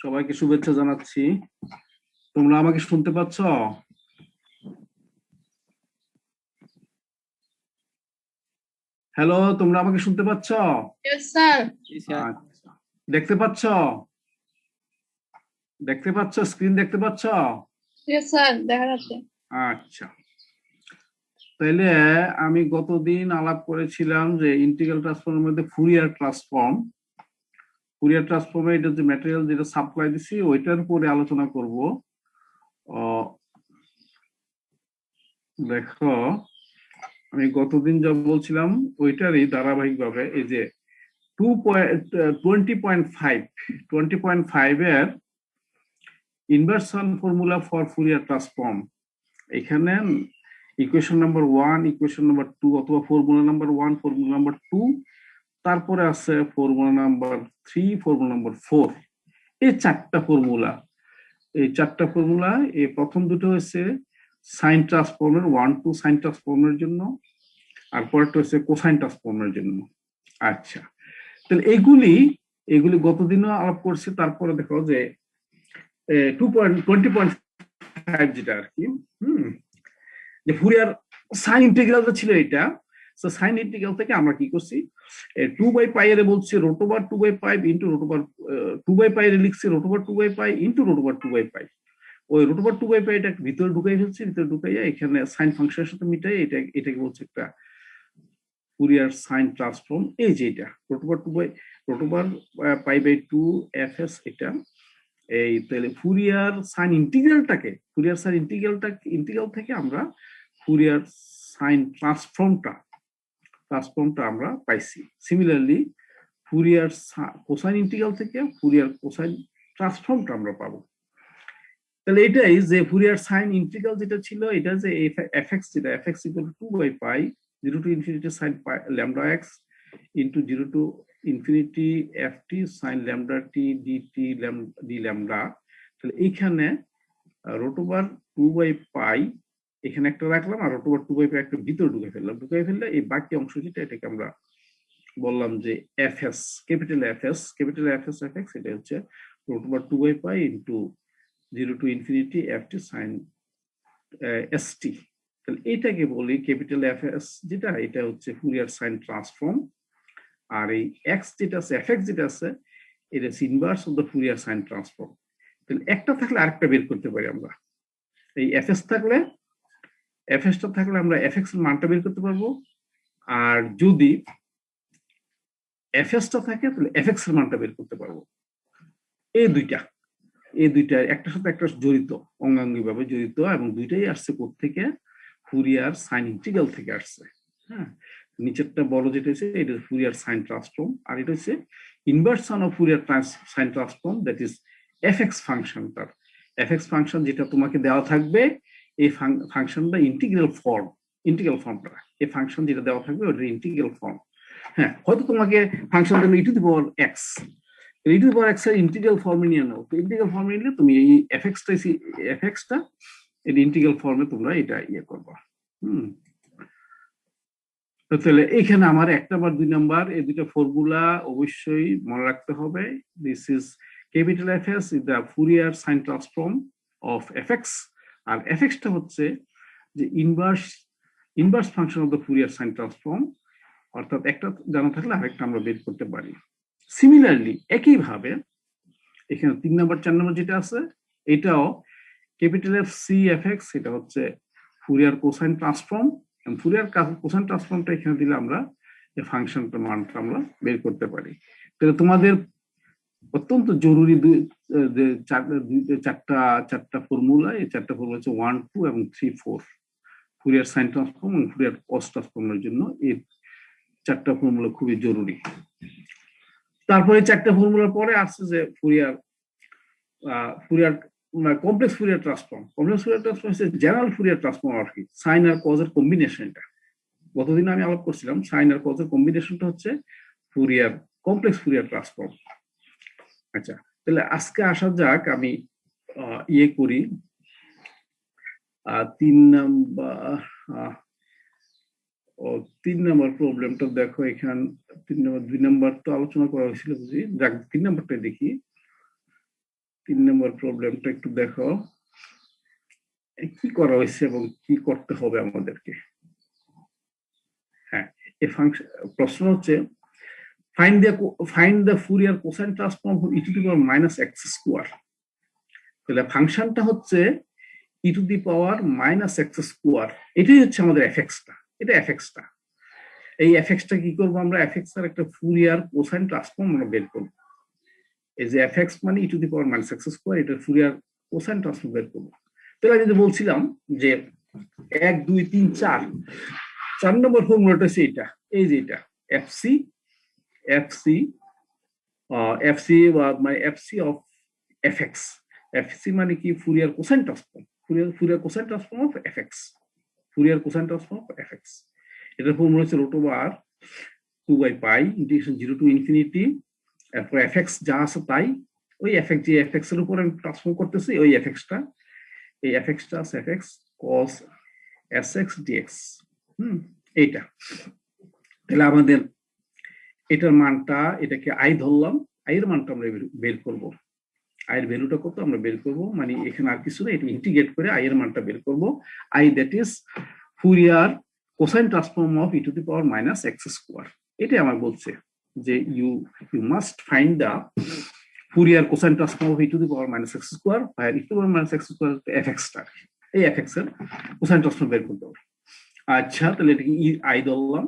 সবাইকে শুভেচ্ছা জানাচ্ছি। তোমরা আমাকে শুনতে পাচ্ছ? হ্যালো, তোমরা আমাকে শুনতে পাচ্ছ? আচ্ছা, দেখতে পাচ্ছ? দেখতে পাচ্ছ? স্ক্রিন দেখতে পাচ্ছ? দেখা যাচ্ছে। আচ্ছা, তাহলে আমি গতদিন আলাপ করেছিলাম যে ইন্টিগ্রাল ট্রান্সফর্মের মধ্যে ফুরিয়ার ট্রান্সফর্মে এটা যে ম্যাটেরিয়াল যেটা সাপ্লাই দিছি ওইটার উপরে আলোচনা করব। দেখো, আমি গতদিন যা বলছিলাম ওইটারই ধারাবাহিকভাবে এই যে 20.5 এর inversion formula for Fourier transform, এখানে ইকুয়েশন নাম্বার 1, ইকুয়েশন নাম্বার 2 অথবা ফর্মুলা নাম্বার 1, ফর্মুলা নাম্বার 2, তারপরে আছে ফর্মুলা নাম্বার 3, ফর্মুলা নাম্বার 4। এই চারটা ফর্মুলা, এই প্রথম দুটো হচ্ছে সাইন ট্রান্সফর্মের 1, 2 সাইন ট্রান্সফর্মের জন্য, আর পরেরটা হচ্ছে কোসাইন ট্রান্সফর্মের জন্য। আচ্ছা, তাহলে এগুলি গতদিনও আলাপ করছি। তারপরে দেখো যে 20.5 যেটা আর কি, যে ফুরিয়ার সাইন ইন্টিগ্রাল ছিল এটা, তো সাইন ইন্টিগ্রাল থেকে আমরা কি করছি, 2/π এর বলছি √2/π ইন্টু √2/π এর লিখছি √2/π ইন্টু √2/π। ওই √2/π এটা ভিতরে ঢুকাই ফেলছি, ভিতরে ঢুকাইয়া এখানে সাইন ফাংশনের সাথে মিটাই এটাকে বলছে একটা ফুরিয়ার সাইন ট্রান্সফর্ম। এই যে এটা √2/π/2 fs, এটা এই তাহলে ফুরিয়ার সাইন ইন্টিগ্রাল থেকে আমরা ফুরিয়ার সাইন ট্রান্সফর্মটা আমরা পাইছি। সিমিলারলি ফুরিয়ার কোসাইন ইন্টিগ্রাল থেকে ফুরিয়ার কোসাইন ট্রান্সফর্মটা আমরা পাবো। তাহলে এটাই যে ফুরিয়ার সাইন ইন্টিগ্রাল যেটা ছিল, এটা যে fx, যেটা fx = 2/π 0 to infinity sin lambda x into 0 to infinity ft sin lambda t dt d lambda। তাহলে এইখানে √2/π এখানে একটা রাখলাম, আর √2/π একটা ভিতরে ঢুকাই ফেললে এই বাকি অংশ যেটা, এটাকে আমরা বললাম যে fs, ক্যাপিটাল fs fx, এটা হচ্ছে √2/π into 0 to infinity ft sin st। তাহলে এটাকে বলি ক্যাপিটাল fs, যেটা এটা হচ্ছে ফুরিয়ার সাইন ট্রান্সফর্ম। আর এই x যেটা আছে, fx যেটা আছে, এটা হচ্ছে inverse of the Fourier sine transform. তাহলে একটা থাকলে আরেকটা বের করতে পারি আমরা। এই fsটা থাকলে আমরা fx এর মানটা বের করতে পারবো, আর যদি fsটা থাকে তাহলে fx এর মানটা বের করতে পারবো। এই দুইটা একটার সাথে একটা জড়িত, অঙ্গাঙ্গিভাবে জড়িত, এবং দুইটাই আসছে কোত্থেকে? ফুরিয়ার সাইন ইন্টিগ্রাল থেকে আসছে। হ্যাঁ, নিচেরটা বড় যেটা হচ্ছে এটা ফুরিয়ার সাইন ট্রান্সফর্ম, আর এটা হচ্ছে inversion of Fourier sine transform, that is fx ফাংশনটার। fx function যেটা তোমাকে দেওয়া থাকবে, এই ফাংশনটা ইন্টিগ্রাল ফর্মটা, এই ফাংশন যেটা দেওয়া থাকবে ওটা ইন্টিগ্রাল ফর্ম। হ্যাঁ, হয়তো তোমাকে ফাংশন দেবে e to the power x, এর ইন্টিগ্রাল ফর্মে নিয়ে নাও। তো ইন্টিগ্রাল ফর্মে নিলে তুমি এই fx-টা এর ইন্টিগ্রাল ফর্মে তোমরা এটা ইয়ে করবা। তাহলে এখানে আমার 1 নাম্বার 2 নাম্বার এই দুটো ফর্মুলা অবশ্যই মনে রাখতে হবে। This is capital fs is the Fourier sine transform of fx, আর fx-টা হচ্ছে যে inverse function of the Fourier sine transform. অর্থাৎ একটা জানা থাকলে আরেকটা আমরা বের করতে পারি। সিমিলারলি একইভাবে এখানে 3 নাম্বার 4 নাম্বার যেটা আছে, এটাও capital F C F X, এটা হচ্ছে Fourier cosine transform. Fourier cosine ট্রান্সফর্মটা এখানে দিলে আমরা এই ফাংশনটার মানটা আমরা বের করতে পারি। তাহলে তোমাদের অত্যন্ত জরুরি চারটা ফর্মুলা, এই চারটা ফর্মুলা হচ্ছে 1, 2 এবং 3, 4 ফুরিয়ার সাইন ট্রান্সফর্ম এবং ফুরিয়ার কস ট্রান্সফর্মের জন্য এই চারটা ফর্মুলা খুবই জরুরি। তারপরে চারটা ফর্মুলার পরে আসছে যে Fourier complex Fourier transform. Complex Fourier transform হচ্ছে জেনারেল ফুরিয়ার ট্রান্সফর্ম আর কি, সাইন আর কজের কম্বিনেশনটা। গতদিন আমি আলাপ করছিলাম সাইন আর কজের কম্বিনেশনটা হচ্ছে ফুরিয়ার কমপ্লেক্স ফুরিয়ার ট্রান্সফর্ম। আচ্ছা, তাহলে আজকে আসা যাক, আমি ইয়ে করি 3 নাম্বার ও 3 নম্বর প্রবলেমটা দেখো, এখান 2 নম্বর তো আলোচনা করা হয়েছিল বুঝি। যাক 3 নম্বরটা দেখি। 3 নম্বর প্রবলেমটা একটু দেখো কি করা হয়েছে এবং কি করতে হবে আমাদেরকে। হ্যাঁ, এই ফাংশন প্রশ্ন হচ্ছে find the Fourier cosine transform of e to the power minus x square। তাহলে ফাংশনটা হচ্ছে e to the power minus x square, এটাই হচ্ছে আমাদের fx-টা। এটা fx-টা। এই fx-টা কি করব আমরা, fx এর একটা ফুরিয়ার কোসাইন ট্রান্সফর্ম আমরা বের করব। এই যে fx মানে e to the power minus x square, এটা ফুরিয়ার কোসাইন ট্রান্সফর্ম বের করব। তাহলে আমি যে বলছিলাম যে 1 2 3 4 4 নম্বর ফর্মুলাটা হচ্ছে এটা, এই যে এটা fc মানে fc of fx। fc মানে কি, Fourier cosine transform, Fourier cosine transform of fx, Fourier cosine transform of fx। এটার ফর্মুলা হচ্ছে √2/π ইন্টিগ্রেশন 0 টু ইনফিনিটি, এরপর fx যা আছে তাই, ওই fx যে fx এর উপর আমি ট্রান্সফর্ম করতেছি ওই fx-টা, এই fx-টা আছে fx cos sx dx। এইটা তাহলে আমাদের এটার মানটা, এটাকে আই ধরলাম, আই এর মানটা আমরা বের করব। আই এর ভ্যালুটা কত আমরা বের করব, মানে এখানে আর কিছু না, এটা ইন্টিগ্রেট করে আই এর মানটা বের করব। I that is Fourier cosine transform of e to the power minus x square. এটাই আমার বলছে যে you must find the Fourier cosine transform of e to the power minus x square, আর e to the power minus x square fx-টা, এই fx এর cosine transform বের করতে হবে। আচ্ছা, তাহলে এটাকে আই ধরলাম।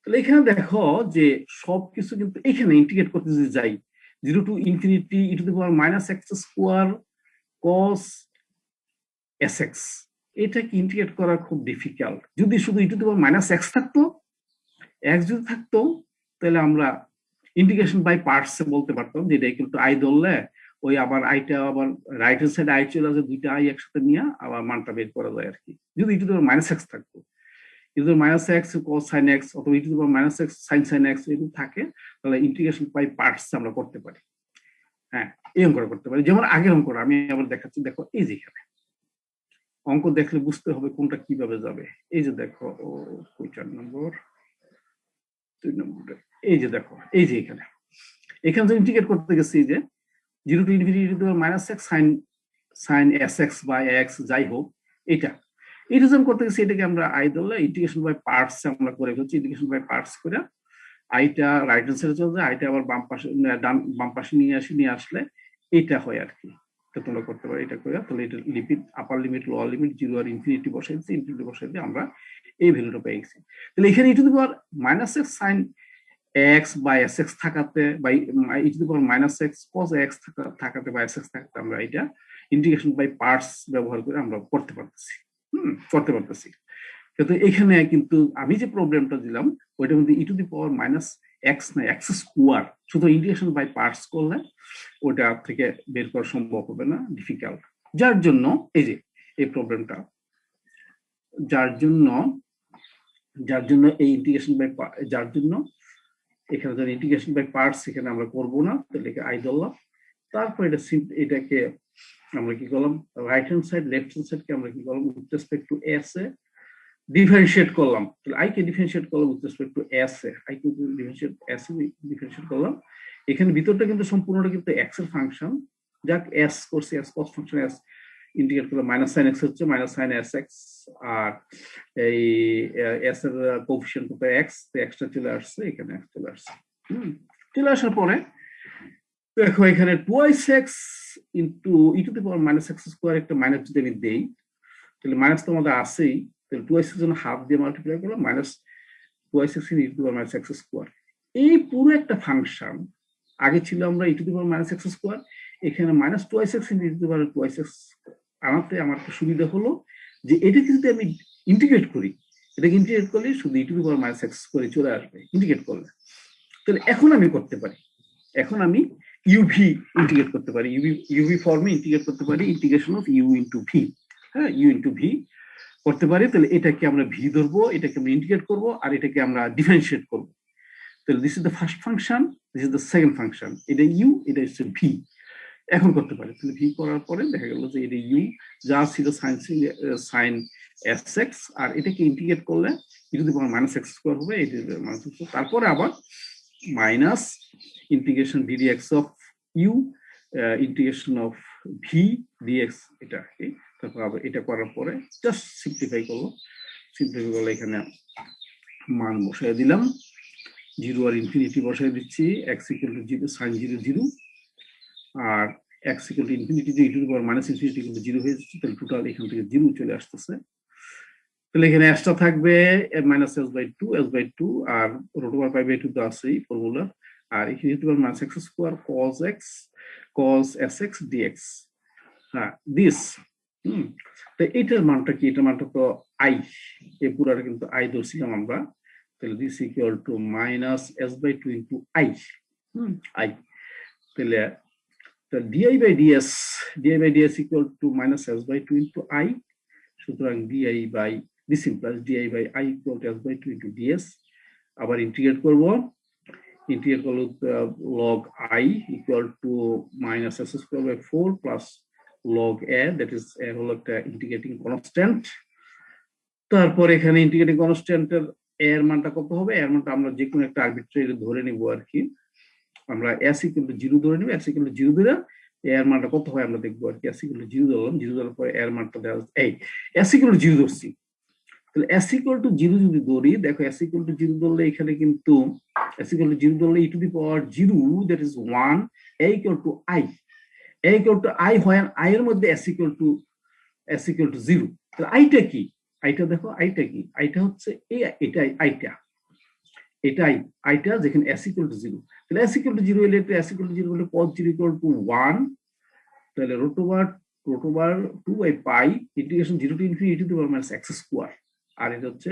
তাহলে এখানে দেখো যে সবকিছু কিন্তু এখানে ইন্টিগ্রেট করতে যদি যাই, 0 to infinity e to the power minus x square cos sx, এটা কি ইন্টিগ্রেট করা খুব ডিফিকাল্ট। যদি শুধু e to the power minus x থাকতো, x যদি থাকতো, তাহলে আমরা ইন্টিগ্রেশন বাই পার্টস বলতে পারতাম, যেটা কিন্তু আই ধরলে ওই আবার আইটা আবার রাইট হ্যান্ড সাইড আই চলে আসে, দুইটা আই একসাথে নিয়ে আবার মানটা বের করা যায় আর কি। যদি e to the power minus x থাকতো, e to the power minus x cos sin x অথবা e to the power minus x sin x এগুলো থাকে, তাহলে ইন্টিগ্রেশন বাই পার্টস আমরা করতে পারি। হ্যাঁ, এই অঙ্কটা করতে পারি, যেমন আগের অঙ্কটা আমি আবার দেখাচ্ছি। দেখো এই যে এখানে অঙ্ক দেখলে বুঝতে হবে কোনটা কিভাবে যাবে। এই যে দেখো 4 নম্বর 2 নম্বর, এই যে দেখো এই যে এখানে যে ইন্টিগ্রেট করতে গেছি যে 0 to infinity to the minus x sin sx by x যাই হোক, এটা যখন করতে গেছি, এটাকে আমরা আই ধরলে ইন্টিগ্রেশন বাই পার্টস আমরা করে ফেলছি। ইন্টিগ্রেশন বাই পার্টস করে আইটা রাইট হ্যান্ড সাইডে চলে যায়, আইটা আবার বাম পাশে নিয়ে আসলে এটা হয় আর কি। তোমরা করতে পারো এটা করে। তাহলে এটা লিমিট, আপার লিমিট লোয়ার লিমিট 0 আর ইনফিনিটি বসাই দিচ্ছি, ইনফিনিটি বসাই দিয়ে আমরা এই ভ্যালুটা পেয়ে গেছি। তাহলে এখানে e to the power minus x sin x by sx থাকাতে, by e to the power minus x cos x থাকাতে বা sx থাকাতে আমরা এটা ইন্টিগ্রেশন বাই পার্টস ব্যবহার করে আমরা করতে পারতেছি। কিন্তু এখানে কিন্তু আমি যে প্রবলেমটা দিলাম ওইটার মধ্যে e to the power minus x না x স্কয়ার, শুধু ইন্টিগ্রেশন বাই পার্টস করলে ওটা থেকে বের করা সম্ভব হবে না, ডিফিকাল্ট। যার জন্য এই যে এই প্রবলেমটা, যার জন্য এই ইন্টিগ্রেশন বাই, যার জন্য এখানে যারা ইন্টিগ্রেশন বাই পার্টস এখানে আমরা করব না, তাহলে আই ধরলাম। তারপর এটাকে আমরা কি করলাম, right hand side left hand সাইডকে আমরা কি করলাম with respect to s a differentiate করলাম। তাহলে আই কে ডিফারেন্সিয়েট করলাম with respect to s a, I কে ডিফারেন্সিয়েট করলাম। এখানে ভিতরটা কিন্তু সম্পূর্ণটা কিন্তু এক্স এর ফাংশন, যাক এস করছি, এস কস ফাংশন এস ইন্টিগ্রেট করলাম, মাইনাস সাইন এক্স হচ্ছে মাইনাস সাইন এস এক্স, আর এই এস এর কোএফিশিয়েন্ট কত এক্স, এক্সটা চলে আসছে এখানে, চলে আসছে। চলে আসার পরে দেখো এখানে twice x into e to the power minus x square, একটা মাইনাস যদি আমি দেই, তাহলে মাইনাস তো আমাদের আসেই, তাহলে টুয়াইস এর জন্য হাফ দিয়ে মাল্টিপ্লাই করলাম, minus twice x into e to the power minus x square. এই পুরো একটা ফাংশন আগে ছিল আমরা e to the power minus x square, এখানে minus twice x into e to the power twice x আনাতে আমার একটা সুবিধা হলো যে এটাকে যদি আমি ইন্টিগ্রেট করি, এটাকে ইন্টিগ্রেট করলে শুধু e to the power minus x স্কোয়ারে চলে আসবে ইন্টিগ্রেট করলে। তাহলে এখন আমি করতে পারি, এখন আমি ইউভি ইন্টিগ্রেট করতে পারি, ইউভি ফর্মে ইন্টিগ্রেট করতে পারি, integration of u into v. হ্যাঁ, ইউ ইন্টু ভি করতে পারি। তাহলে এটাকে আমরা ভি ধরবো, এটাকে আমরা ইন্টিগ্রেট করবো, আর এটাকে আমরা ডিফারেন্সিয়েট করবো। তাহলে this is the first function, this is the second function, এটা ইউ, এটা হচ্ছে ভি। এখন করতে পারি, তাহলে ভি করার পরে দেখা গেল যে এটা ইউ যা ছিল সাইন sx, আর এটাকে ইন্টিগ্রেট করলে e to the power minus x square হবে, তারপরে আবার minus integration ddx of u integration of v dx, এটা কি। তারপর আবার এটা করার পরে জাস্ট সিম্পলিফাই করলে এখানে মান বসাই দিলাম, 0 আর ইনফিনিটি বসাই দিচ্ছি, x ইকুয়াল টু 0 sin 0 0, আর x ইকুয়াল টু ইনফিনিটি যে e to the power minus infinity কিন্তু 0 হয়ে যাচ্ছে, তাহলে টোটাল এখান থেকে 0 চলে আসতেছে। তাহলে এখানে এক্সট্রা থাকবে মাইনাস s/2 আর রুট ওভার পাই বাই 2 তো আছেই ফর্মুলা, আর এখানে e to the power minus x square cos sx dx, হ্যাঁ দিস। তো এটার মানটা কি? এটার মানটা তো i, এই পুরাটা কিন্তু i ধরছিলাম আমরা, তাহলে this equal to minus s/2 into i, i, তাহলে di/ds equal to minus s/2 into i, সুতরাং this implies di/i equal to s/2 into ds। আবার ইন্টিগ্রেট করব log i equal to minus s square by 4 plus log a, that is a হলো একটা integrating constant. তারপর এখানে integrating কনস্ট্যান্টের এর মানটা কত হবে? এর মানটা আমরা যে কোনো একটা আরবিট্রারি ধরে নিব আর কি, আমরা s ইকুয়াল টু 0 ধরে নিব, s ইকুয়াল টু 0 ধরে এর মানটা কত হয় আমরা দেখবো আর কি। s ইকুয়াল টু 0 ধরলাম, 0 ধরার পরে এর মানটা দেওয়া এই s ইকুয়াল টু 0 ধরছি, তাহলে s ইকুয়াল টু 0 যদি ধরি, দেখো s ইকুয়াল টু 0 ধরলে এখানে কিন্তু s ইকুয়াল টু 0 ধরলে e to the power 0 that is 1, a equal two i, a equal two i হয়, i এর মধ্যে s ইকুয়াল টু 0, তাহলে আইটা কি? আইটা দেখো, আইটা কি? আইটা হচ্ছে এটাই আইটা যেখানে s ইকুয়াল টু 0, তাহলে s ইকুয়াল টু 0 হলে s ইকুয়াল টু 0 হলে cos 0 ইকুয়াল টু 1, তাহলে root over 2 by pi integration 0 to infinity e to the power minus x square, আর এটা হচ্ছে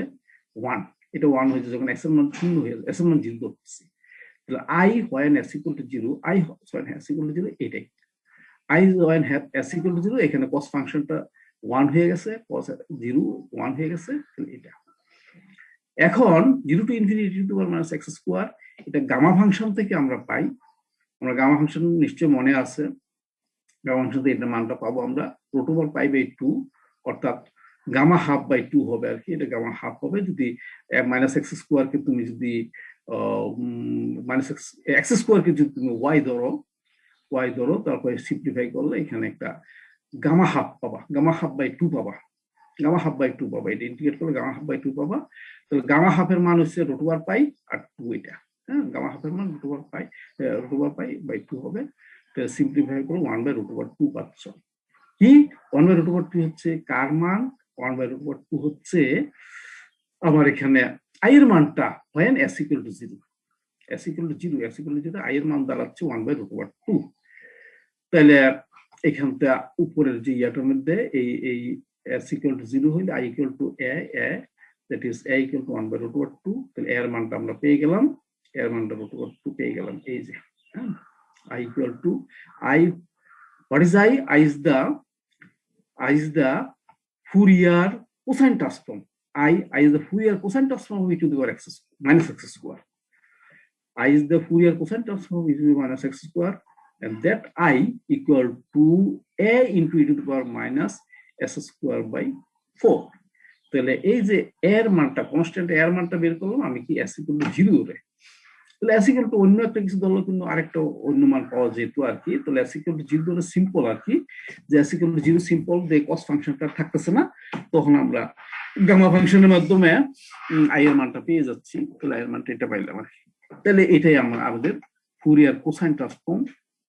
1, এটা 1 হয়ে যায় যখন x এর মান 0 হয়ে যায়, s এর মান 0 ধরতেছি, তাহলে i when s equal to 0, i when s equal to 0, এটাই i when s equal to 0, এখানে cos ফাংশনটা 1 হয়ে গেছে, cos 0 1 হয়ে গেছে, তাহলে এটা। এখন 0 to infinity e to the power minus x square, এটা গামা ফাংশন থেকে আমরা পাই, আমরা গামা ফাংশন নিশ্চয়ই মনে আছে, গামা ফাংশন থেকে এটার মানটা পাবো আমরা রুট ওভার পাই বাই 2, অর্থাৎ গামা হাফ বাই 2 হবে আর কি, এটা গামা হাফ হবে যদি মাইনাস এক্স স্কোয়ার কে তুমি যদি মাইনাস এক্স স্কোয়ার কে যদি তুমি ওয়াই ধরো, তারপরে সিম্পলিফাই করলে এখানে একটা গামা হাফ পাবা, গামা হাফ বাই 2 পাবা, এটা ইন্টিগ্রেট করলে গামা হাফ বাই 2 পাবা। তাহলে গামা হাফের মান হচ্ছে রুট ওভার পাই আর 2, এটা হ্যাঁ, গামা হাফের মান রুট ওভার পাই বাই 2 হবে, তাহলে সিম্পলিফাই করে 1 বাই রুট ওভার 2 পাচ্ছ। কি 1 বাই রুট ওভার 2 হচ্ছে কার মান? 1 বাই রুট ওভার 2 হচ্ছে আমার এখানে i এর মানটা when s equal to 0, s equal to 0 i এর মান দাঁড়াচ্ছে 1 বাই রুট ওভার 2। তাহলে এখানটা উপরের যে ইয়াটার মধ্যে এই s ইকুয়াল টু 0 হইলে i equal to a, that is a equal to 1 by root over 2, তাহলে এর মানটা আমরা পেয়ে গেলাম, এর মানটা রুট ওভার 2 পেয়ে গেলাম, এই যে i equal two what is i? I is the Fourier cosine transform. I is the Fourier cosine transform of e to the power minus x square. I is the Fourier cosine transform of e to the minus x square, and that I equal to a into e to the power minus s square by 4. তাহলে এই যে এর মানটা constant, এর মানটা বের করলাম আমি কি s equal to 0 ধরে, তাহলে s equal to অন্য একটা কিছু ধরলো কিন্তু আরেকটা অন্য মান পাওয়া যেত আর কি, তাহলে s equal to 0 ধরে সিম্পল আর কি, যে s equal to 0 সিম্পল যে cos ফাংশনটা থাকতেছে না, তখন আমরা গামা ফাংশনের মাধ্যমে i এর মানটা পেয়ে যাচ্ছি, তাহলে i এর মানটা এটা পাইলাম আর কি। তাহলে এটাই আমরা আমাদের ফুরিয়ার কোসাইন ট্রান্সফর্ম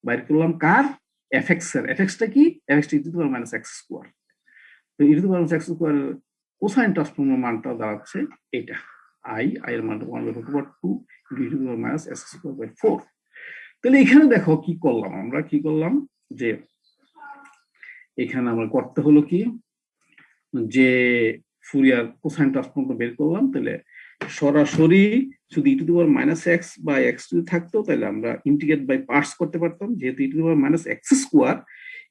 বাইর করলাম কার? fx এর। fx টা কি? fx টা e to the power minus x square, তো e to the power minus x square cosine ট্রান্সফর্মের মানটা দাঁড়াচ্ছে এটা i এর মানটা 1 by root over 2 e to the power minus s square by 4। তাহলে এখানে দেখো কি করলাম আমরা, যে এখানে আমরা করতে হলো কি, যে ফুরিয়ার কোসাইন ট্রান্সফর্মটা বের করলাম, তাহলে সরাসরি যদি e to the power minus x বা x যদি থাকতো তাহলে আমরা ইন্টিগ্রেট বাই পার্টস করতে পারতাম, যেহেতু e to the power minus x square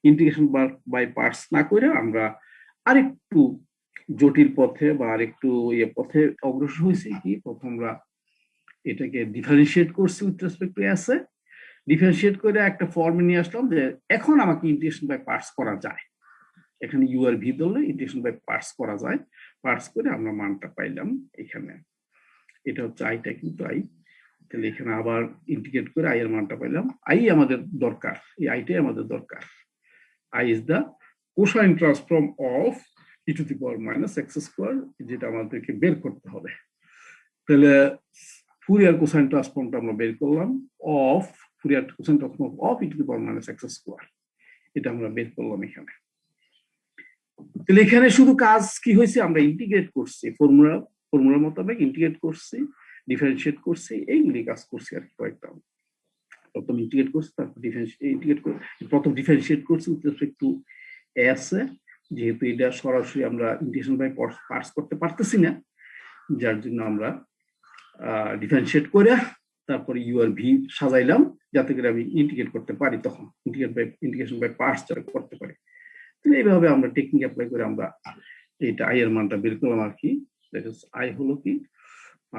integration by parts না করে আমরা আরেকটু জটিল পথে বা আরেকটু পথে অগ্রসর হয়েছি কি, প্রথম আমরা এটাকে ডিফারেন্সিয়েট করছি with respect two s A, differentiate করে একটা ফর্মে নিয়ে আসলাম যে এখন আমাকে ইন্টিগ্রেশন বাই পার্টস করা যায়, এখানে ইউ আর ভি ধরলে ইন্টিগ্রেশন বাই পার্টস করা যায়, পার্টস করে আমরা মানটা পাইলাম এখানে। এটা হচ্ছে আইটা কিন্তু আই, তাহলে এখানে আবার ইন্টিগ্রেট করে আই এর মানটা পাইলাম। আই আমাদের দরকার, এই আইটাই আমাদের দরকার। I is the cosine transform of E to the power minus x square, যেটা আমাদেরকে বের করতে হবে। তাহলে ফুরিয়ার কোসাইন ট্রান্সফর্মটা আমরা বের করলাম of Fourier cosine transform of E to the power minus x square, এটা আমরা বের করলাম এখানে। তাহলে এখানে শুধু কাজ কি হয়েছে, আমরা ইন্টিগ্রেট করছি, ফর্মুলা মোতাবেক ইন্টিগ্রেট করছি, ডিফারেন্সিয়েট করছি, এইগুলি কাজ করছি আর কি কয়েকটা। প্রথম ইন্টিগ্রেট করছি, তারপর ইন্টিগ্রেট করে প্রথম ডিফারেন্সিয়েট করছি উইথ রেসপেক্ট টু এস, যেহেতু এটা সরাসরি আমরা ইন্টিগ্রেশন বাই পার্টস করতে পারতেছি না, যার জন্য আমরা ডিফারেন্সিয়েট করে তারপরে ইউ আর ভি সাজাইলাম যাতে করে আমি ইন্টিগ্রেট করতে পারি, তখন ইন্টিগ্রেশন বাই পার্টস যারা করতে পারি। এইভাবে আমরা টেকনিক অ্যাপ্লাই করে আমরা এটা আই এর মানটা বের করলাম আর কি। আই হলো কি,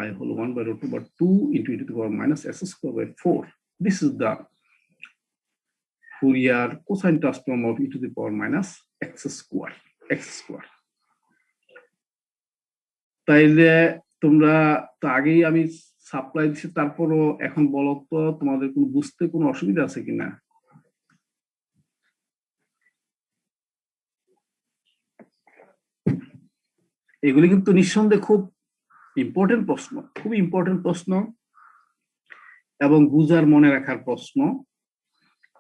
আই হলো 1/√2 into e to the power minus s square by 4. This is the Fourier cosine transform of e to the power minus x square. তাইলে তোমরা তো আগেই আমি সাপ্লাই দিচ্ছি, তারপরও এখন বলো তো তোমাদের কোনো বুঝতে কোনো অসুবিধা আছে কিনা? এগুলি কিন্তু নিঃসন্দেহে খুব ইম্পর্টেন্ট প্রশ্ন, খুবই ইম্পর্টেন্ট প্রশ্ন এবং বুঝার মনে রাখার প্রশ্ন।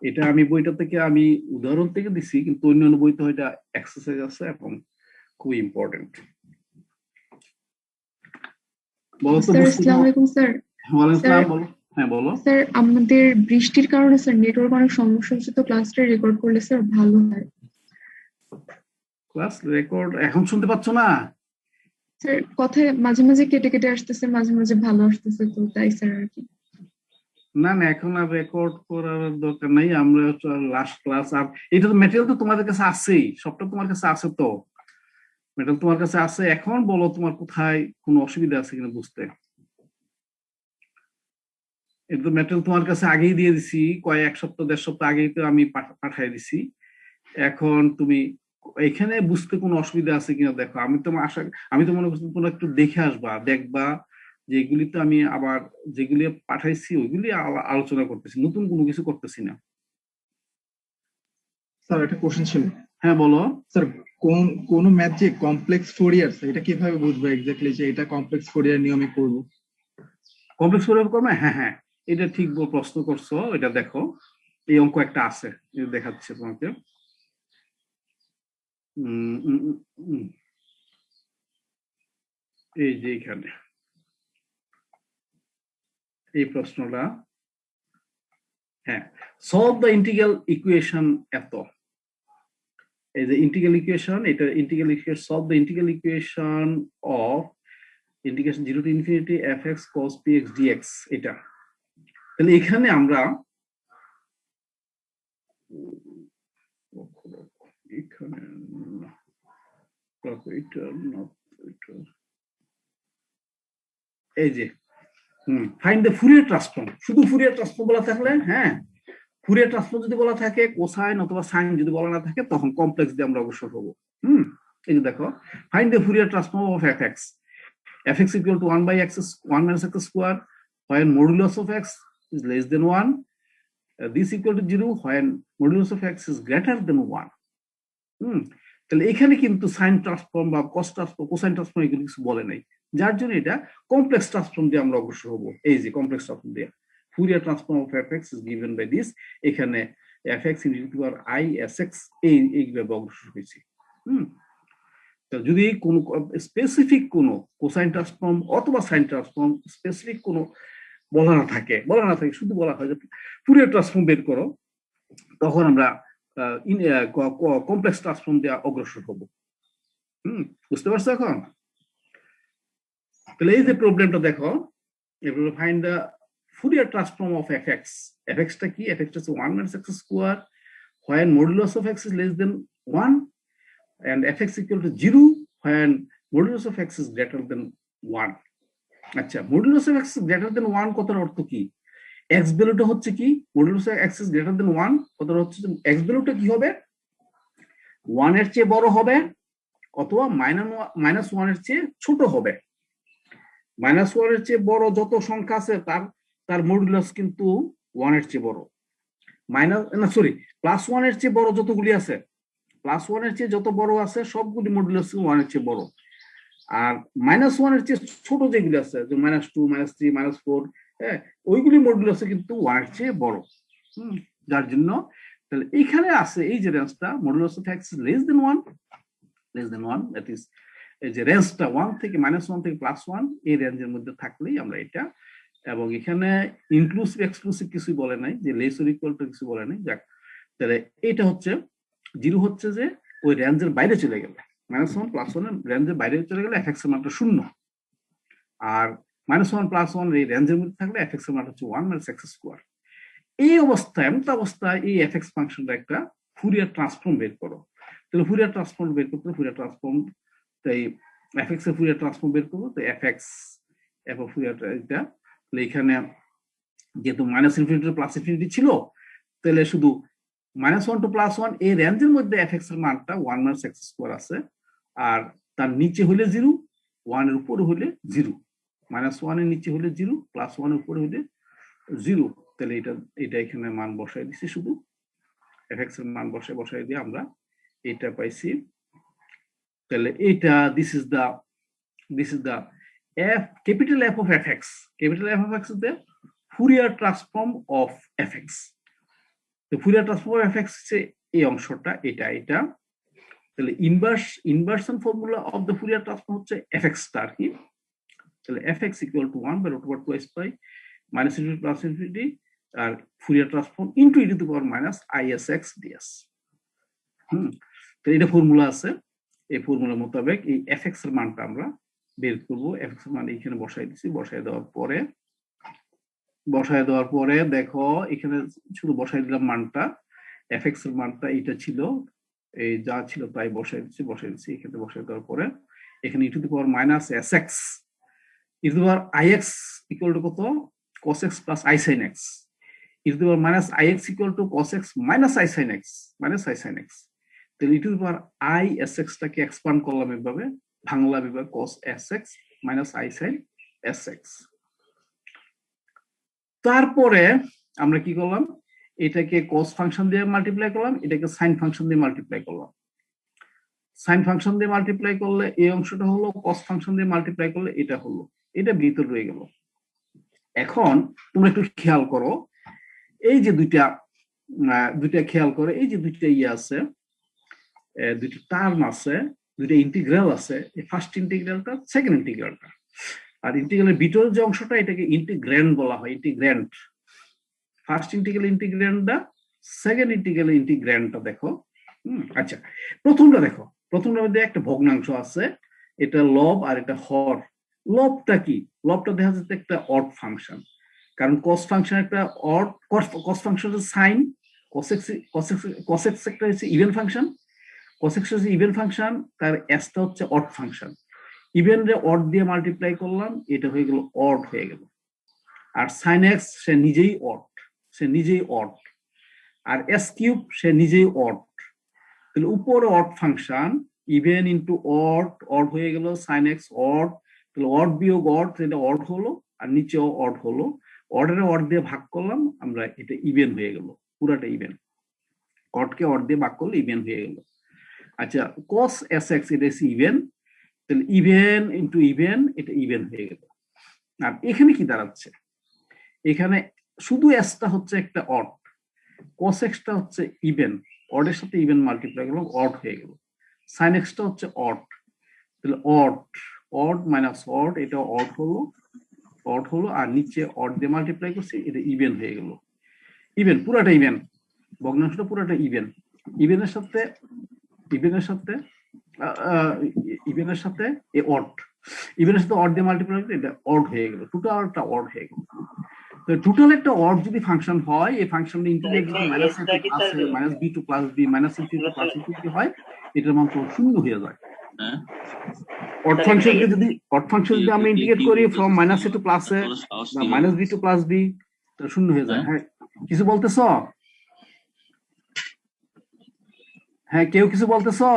এটা আমি বইটা থেকে আমি উদাহরণ থেকে দিছি, কিন্তু অন্যান্য বইতে এটা এক্সারসাইজ আছে এবং খুব ইম্পর্টেন্ট। স্যার আমাদের বৃষ্টির কারণে স্যার নেটওয়ার্ক অনেক সমস্যা হচ্ছে, তো ক্লাসটা রেকর্ড করলে স্যার ভালো হয়। ক্লাস রেকর্ড এখন শুনতে পাচ্ছ না? স্যার কথায় মাঝে মাঝে কেটে কেটে আসতেছে, মাঝে মাঝে ভালো আসতেছে, তো তাই স্যার আর কি। না না, এখন আর রেকর্ড করার দরকার নাই, আমরা লাস্ট ক্লাস। আর এটা তো ম্যাটেরিয়াল তো তোমাদের কাছে আছেই, সবটা তোমার কাছে আছে, তো ম্যাটেরিয়াল তোমার কাছে আছে। এখন বলো তোমার কোথায় কোনো অসুবিধা আছে কিনা বুঝতে। এটা তো ম্যাটেরিয়াল তোমার কাছে আগেই দিয়ে দিছি, এক সপ্তাহ 1.5 সপ্তাহ আগেই তো আমি পাঠিয়ে দিছি। এখন তুমি এখানে বুঝতে কোনো অসুবিধা আছে কিনা দেখো। আমি তো মনে করছি তোমরা একটু দেখে আসবা, দেখবা যে এগুলি তো আমি আবার যেগুলি পাঠাইছি ওইগুলি আলোচনা করতেছি, নতুন কোনো কিছু করতেছি না। স্যার একটা কোশ্চেন ছিল। হ্যাঁ বলো। স্যার কোন ম্যাথ যে কমপ্লেক্স ফোরিয়ার, এটা কিভাবে বুঝবো এক্স্যাক্টলি যে এটা কমপ্লেক্স ফোরিয়ার নিয়মে করব? কমপ্লেক্স ফোরিয়ার করবে? হ্যাঁ হ্যাঁ, এটা ঠিক প্রশ্ন করছো। এটা দেখো, এই অঙ্ক একটা আছে, দেখাচ্ছে তোমাকে। এই যে এখানে এই প্রশ্নটা, হ্যাঁ, সলভ দ্য ইন্টিগ্রাল ইকুয়েশন এত, এই যে ইন্টিগ্রাল ইকুয়েশন, এটা integral equation, solve the integral equation of integration 0 to infinity fx cos px dx, এটা। তাহলে এখানে আমরা এখানে এই যে ফাইন্ড দ্য ফুরিয়ার ট্রান্সফর্ম, শুধু ফুরিয়ার ট্রান্সফর্ম বলা থাকলে, হ্যাঁ, ফুরিয়ার ট্রান্সফর্ম যদি বলা থাকে, কোসাইন অথবা সাইন যদি বলা না থাকে, তখন কমপ্লেক্স দিয়ে আমরা অবশ্যই হবো। এই যে দেখো, find the Fourier transform of fx equal to 1 minus x square when modulus of x is less than 1, this equal to 0 when modulus of x is greater than 1. তাহলে এখানে কিন্তু সাইন ট্রান্সফর্ম বা কস ট্রান্সফর্ম, কোসাইন ট্রান্সফর্ম এগুলো কিছু বলে নাই, যার জন্য এটা কমপ্লেক্স ট্রান্সফর্ম দিয়ে আমরা অবশ্যই হবো। এই যে কমপ্লেক্স ট্রান্সফর্ম দিয়ে Fourier transform of fx is given by this, এখানে fx into the power I sx এইভাবে অগ্রসর হয়েছে। যদি কোনো স্পেসিফিক কোনো কোসাইন ট্রান্সফর্ম অথবা সাইন ট্রান্সফর্ম স্পেসিফিক কোনো বলা না থাকে, শুধু বলা হয় যে ফুরিয়ার ট্রান্সফর্ম বের করো, তখন আমরা কমপ্লেক্স ট্রান্সফর্ম দিয়ে অগ্রসর হব। বুঝতে পারছো এখন? তাহলে এই যে প্রবলেমটা দেখো, find the Fourier transform of fx, টা কি? fx টা হচ্ছে 1 minus x square when modulus of x is less than 1 and fx equal to 0 when modulus of x is greater than 1. আচ্ছা, modulus of x is greater than 1 কথার অর্থ কি? x ভ্যালুটা হচ্ছে কি? modulus of x is greater than 1 কথার হচ্ছে x ভ্যালুটা কি হবে? 1 এর চেয়ে বড় হবে অথবা -1 এর চেয়ে ছোট হবে। -1 এর চেয়ে বড় যত সংখ্যা আছে তার মডুলাস কিন্তু 1 এর চেয়ে বড়। +1 এর চেয়ে বড় যতগুলি আছে, +1 এর চেয়ে যত বড় আছে সবগুলি মডুলাস 1 এর চেয়ে বড়। আর -1 এর চেয়ে ছোট যেগুলি আছে, যে -2, -3, -4, হ্যাঁ, ওইগুলি মডুলাস কিন্তু 1 এর চেয়ে বড়। যার জন্য তাহলে এইখানে আছে এই যে রেঞ্জটা modulus of x <1 that is এই যে রেঞ্জটা 1 থেকে -1 থেকে +1 এই রেঞ্জের মধ্যে থাকলেই আমরা এটা, এবং এখানে ইনক্লুসিভ এক্সক্লুসিভ কিছুই বলে নাই, যে লেস অর ইকুয়াল টু কিছু বলে নাই। যাক, তাহলে এটা হচ্ছে 0 হচ্ছে যে ওই রেঞ্জের বাইরে চলে গেলে, -1 +1 এর রেঞ্জের বাইরে চলে গেলে fx এর মানটা 0, আর -1 +1 এই রেঞ্জের মধ্যে থাকলে fx এর মান হচ্ছে 1 - x²। এই অবস্থায় এমন অবস্থায় এই fx ফাংশনটা একটা ফুরিয়ার ট্রান্সফর্ম বের করো। তাহলে ফুরিয়ার ট্রান্সফর্ম বের করতে ফুরিয়ার ট্রান্সফর্ম, তাই fx এর ফুরিয়ার ট্রান্সফর্ম বের করবো। তো fx f অফ ফুরিয়ার এটা, তাহলে এখানে যেহেতু -∞ ছিল, তাহলে শুধু -1 to +1 এই রেঞ্জের মধ্যে fx এর মানটা 1 - x² আছে, আর তার নিচে হলে 0, 1 এর উপরে হলে 0, -1 এর নিচে হলে 0, +1 এর উপরে হলে 0। তাহলে এটা এখানে মান বসাই দিছি, শুধু fx এর মান বসাই দিয়ে আমরা এটা পাইছি। তাহলে এটা this is the capital F of fx, capital F of x is the Fourier transform of fx। তো Fourier transform of fx হচ্ছে এই অংশটা, এটা। তাহলে inversion formula of the Fourier transform হচ্ছে fx স্টার কি, তাহলে fx equal to 1/√2 pi -∞ R Fourier transform into e to the power -isx ds। তো এটা ফর্মুলা আছে, এই ফর্মুলা মোতাবেক এই fx এর মানটা আমরা বের করব। fx এর মান এখানে বসাই দিছি, বসাই দেওয়ার পরে দেখো এখানে শুধু বসাই দিলাম মানটা, fx এর মানটা এটা ছিল, এই যা ছিল তাই বসাই দিছি এখানে। বসাই দেওয়ার পরে এখানে e to the power -sx, e to the power ix equal to কত, cos x plus i sin x, e to the power -ix equal to cos x minus i sin x, তাহলে e to the power i sx টাকে expand করলাম এভাবে, ভাঙলাম এভাবে cos sx minus i sin sx। তারপরে আমরা কি করলাম, এটাকে cos ফাংশন দিয়ে মাল্টিপ্লাই করলাম, এটাকে sin ফাংশন দিয়ে মাল্টিপ্লাই করলাম। sin ফাংশন দিয়ে মাল্টিপ্লাই করলে এই অংশটা হলো, cos ফাংশন দিয়ে মাল্টিপ্লাই করলে এটা হলো, এটা ভিতর রয়ে গেল। এখন তোমরা একটু খেয়াল করো, এই যে দুইটা খেয়াল করো, এই যে দুইটা আছে, দুইটা টার্ম আছে, দুইটা ইন্টিগ্রাল আছে, এই ফার্স্ট ইন্টিগ্রালটা, সেকেন্ড ইন্টিগ্রালটা। আর ইন্টিগ্রালের ভিতর যে অংশটা এটাকে ইন্টিগ্র্যান্ড বলা হয়, ইন্টিগ্র্যান্ড। ফার্স্ট ইন্টিগ্রালটা, সেকেন্ড ইন্টিগ্র্যান্ডটা দেখো। আচ্ছা, প্রথমটা দেখো, প্রথমটার মধ্যে একটা ভগ্নাংশ আছে, এটা লব আর এটা হর। লবটা কি, লবটা দেখা যাচ্ছে একটা অড ফাংশন, কারণ cos ফাংশন একটা অড, cos ফাংশন হচ্ছে সাইন, cos x একটা হচ্ছে ইভেন ফাংশন, cos x হচ্ছে ইভেন ফাংশন, তার s টা হচ্ছে অড ফাংশন। ইভেন রে অড দিয়ে মাল্টিপ্লাই করলাম, এটা হয়ে গেল অড হয়ে গেল। আর sin x সে নিজেই অড, আর s কিউব সে নিজেই অড। তাহলে উপরে odd function, even into odd হয়ে গেল, sin x অড, তাহলে অড বিয়োগ অড, এটা অড হলো, আর নিচেও অড হলো, অড দিয়ে ভাগ করলাম আমরা, এটা ইভেন হয়ে গেল, পুরাটা ইভেন। অডকে অড দিয়ে ভাগ করলে ইভেন হয়ে গেল। আচ্ছা, cos sx এটা হচ্ছে ইভেন, তাহলে ইভেন ইনটু ইভেন, এটা ইভেন হয়ে গেল। আর এখানে কি দাঁড়াচ্ছে, এখানে শুধু এসটা হচ্ছে একটা অড, cos x টা হচ্ছে ইভেন, অডের সাথে ইভেন মাল্টিপ্লাই করলাম, অড হয়ে গেল। sin x টা হচ্ছে অড, তাহলে অড মাইনাস অড, এটা অড হলো, আর নিচে অড দিয়ে মাল্টিপ্লাই করছি, এটা ইভেন হয়ে গেল। ইভেন, পুরাটা ইভেন, ভগ্নাংশটা পুরাটা ইভেন। ইভেনের সাথে অড, ইভেনের সাথে অড দিয়ে মাল্টিপ্লাই করলে এটা অড হয়ে গেল, টোটালটা অড হয়ে গেল। তো টোটাল একটা অড যদি ফাংশন হয়, এই ফাংশনটা ইন্টিগ্রেট যদি -b to +b -∞ to +∞ হয়, এটার মান তো শূন্য হয়ে যায়। অড ফাংশনকে যদি আমরা ইন্টিগ্রেট করি ফ্রম -a to +a বা -b to +b, তো শূন্য হয়ে যায়। হ্যাঁ, কিছু বলতেছ? হ্যাঁ, কেউ কিছু বলতেছো?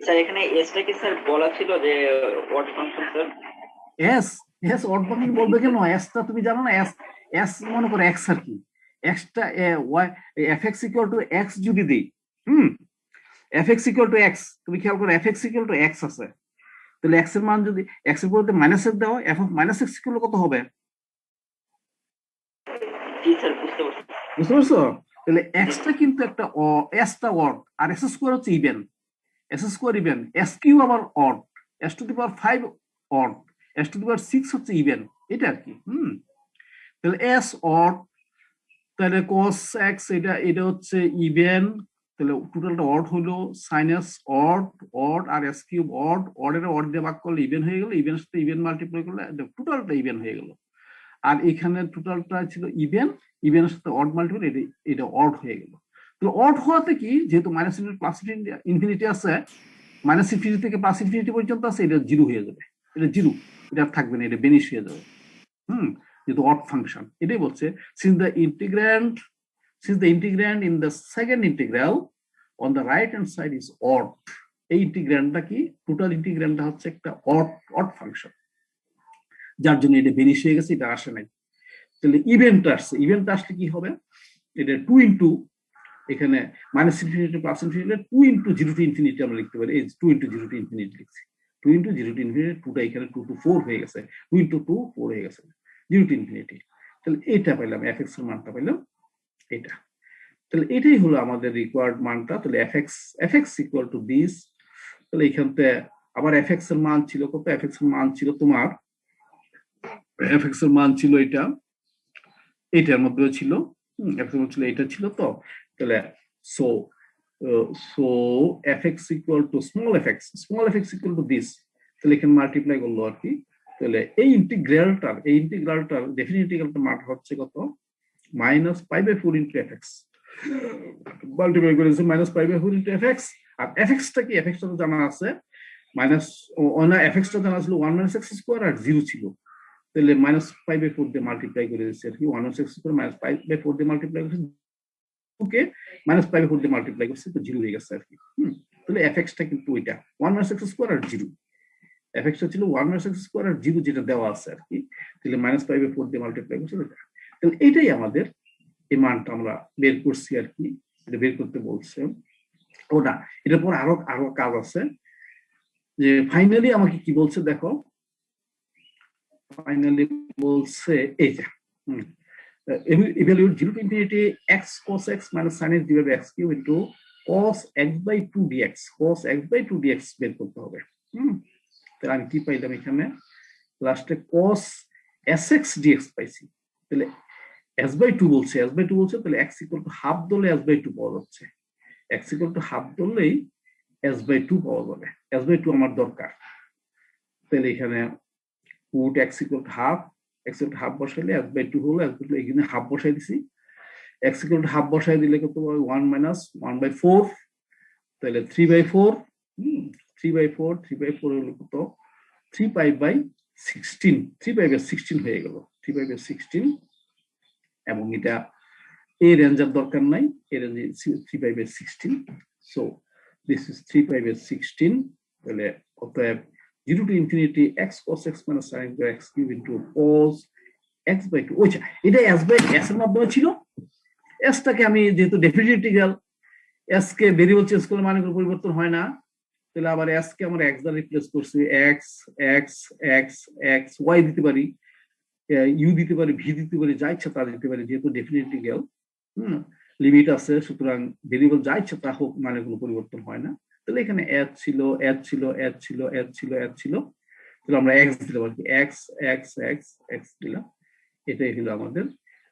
স্যার এখানে এসটা কি স্যার বলা ছিল যে what function sir? Yes, yes odd function বলবে কেন? এসটা তুমি জানো না? এস, এস মনে করো এক্স আর কি, এক্সটা y, f x equal to x যদি দিই, হুম, f x equal to x, তুমি খেয়াল করো f x equal to x আছে, তাহলে এক্স এর মান যদি এক্স এর পরিবর্তে মাইনাস এর দাও, F of minus x equal কত হবে? জি স্যার বুঝতে পারছি। বুঝতে পারছো? তাহলে এক্সটা কিন্তু একটা এসটা অড, আর এস স্কোয়ার হচ্ছে even, s square even, s cube আবার odd, s to the power 5 odd, s to the power 6 হচ্ছে ইভেন, এটা আর কি। তাহলে এস অড, তাহলে cos x এটা এটা হচ্ছে ইভেন, তাহলে টোটালটা অড হলো, সাইনাস অড, অড আর এস কিউব অড, অডের অড দিয়ে ভাগ করলে ইভেন হয়ে গেল, ইভেনের সাথে ইভেন মাল্টিপ্লাই করলে টোটালটা ইভেন হয়ে গেল। আর এখানে টোটালটা ছিল ইভেন, ইভেনের সাথে অড মাল্টিপ্লাই, এটা অড হয়ে গেল। তো অড হওয়াতে কি, যেহেতু মাইনাস ইনফিনিটি প্লাস ইনফিনিটি আছে, মাইনাস ইনফিনিটি থেকে প্লাস ইনফিনিটি পর্যন্ত আছে, এটা জিরো হয়ে যাবে, এটা জিরো, এটা আর থাকবে না, এটা বেনিশ হয়ে যাবে। যেহেতু অড ফাংশন, এটাই বলছে since the integrand in the second integral on the right hand side is odd, এই ইন্টিগ্র্যান্ডটা কি, টোটাল ইন্টিগ্র্যান্ডটা হচ্ছে একটা অড ফাংশন, যার জন্য এটা বেনিশ হয়ে গেছে, এটা আসে নাই। তাহলে ইভেন্টটা আসছে, ইভেন্টটা আসলে কি হবে, এটা 2 ইন্টু, এখানে minus infinity plus infinity, 2 into 0 to infinity আমরা লিখতে পারি, এই 2 ইন্টু 0 টু ইনফিনিটি লিখছি, 2 ইন্টু 0 টু ইনফিনিটি, 2টা এখানে 2 টু 4 হয়ে গেছে, 2 ইন্টু 2 4 হয়ে গেছে, 0 টু ইনফিনিটি। তাহলে এটা পাইলাম, এফ এক্স এর মানটা পাইলাম এটা। তাহলে এটাই হলো আমাদের রিকোয়ার্ড মানটা। তাহলে F x equal to this. তাহলে এখানতে আবার এফ এক্স এর মান ছিল কত? এফ এক্স এর মান ছিল তোমার, এফ এক্স এর মান ছিল এটা, এটার মধ্যেও ছিল, এফ এক্স ছিল, এটা ছিল। তো তাহলে so so F x equal two small F x equal to this. তাহলে এখানে মাল্টিপ্লাই করলো আর কি। তাহলে এই ইন্টিগ্রালটার ডেফিনিট ইন্টিগ্রালটার মান হচ্ছে কত? Minus pi by 4 into f x, multiply করেছে minus pi by 4 into f x. আর এফ এক্সটা কি, এফ এক্সটা তো জানা আছে, মাইনাস না, এফ এক্সটা জানা ছিল 1 মাইনাস এক্স স্কোয়ার আর 0 ছিল, তাহলে মাইনাস পাই বাই 4 দিয়ে মাল্টিপ্লাই করে দিচ্ছে আর কি, 1 minus x square minus pi by 4 দিয়ে মাল্টিপ্লাই করছে, ওকে মাইনাস পাই বাই 4 দিয়ে মাল্টিপ্লাই করছে, তো 0 হয়ে গেছে আর কি। তাহলে এফ এক্সটা কিন্তু ওইটা 1 মাইনাস এক্স স্কোয়ার আর 0, এফ এক্সটা ছিল 1 মাইনাস এক্স স্কোয়ার আর 0 যেটা দেওয়া আছে আর কি, তাহলে মাইনাস পাই বাই 4 দিয়ে মাল্টিপ্লাই করছে। তাহলে এটাই আমাদের এই মানটা আমরা বের করছি আর কি, এটা বের করতে বলছে ওটা। এটার পর আরো কাজ আছে, যে ফাইনালি আমাকে কি বলছে দেখো, ফাইনালি বলছে এইটা, evaluate 0 to infinity x cos x minus sin x divided by x cube into cos x by 2 dx, cos x by 2 dx বের করতে হবে। তাহলে আমি কি পাইলাম এখানে, লাস্টে cos sx dx পাইছি। তাহলে s by 2 বলছে, তাহলে x equal to half ধরলে s by 2 পাওয়া যাচ্ছে, x equal to half ধরলেই s by 2 পাওয়া যাবে, s by 2 আমার দরকার। তাহলে এখানে put x equal to half, x equal to half বসাইলে s by 2 হলো, s by 2 এখানে হাফ বসাই দিছি, x equal to half বসাই দিলে কত হবে, 1 minus 1 by 4, তাহলে 3 by 4, 3 by 4 হলো কত, 3 pi by 16, 3 pi by 16 হয়ে গেল, 3 pi by 16। এবং এটা এই রেঞ্জের দরকার নাই, এই রেঞ্জে 3 pi by 16, so this is 3 pi by 16। তাহলে অতএব 0 to infinity x cos x minus sin x by x cube into cos x by 2, ওইটা এটা s by s এর মাধ্যমে ছিল, s টাকে আমি যেহেতু ডেফিনিট ইন্টিগ্রাল, s কে ভেরিয়েবল চেঞ্জ করলে মানে কোনো পরিবর্তন হয় না, তাহলে আবার s কে আমরা x দ্বারা রিপ্লেস করছি, x x x x y দিতে পারি, ইউ দিতে পারি, ভি দিতে পারি, যা ইচ্ছা তা দিতে পারি, যেহেতু ডেফিনিট ইন্টিগ্রাল লিমিট আছে, সুতরাং ভেরিয়েবল যা ইচ্ছা তা হোক, মানে কোনো পরিবর্তন হয় না। তাহলে এখানে h ছিল, তাহলে আমরা x দিতে পারি, x x x x দিলাম, এটাই হলো আমাদের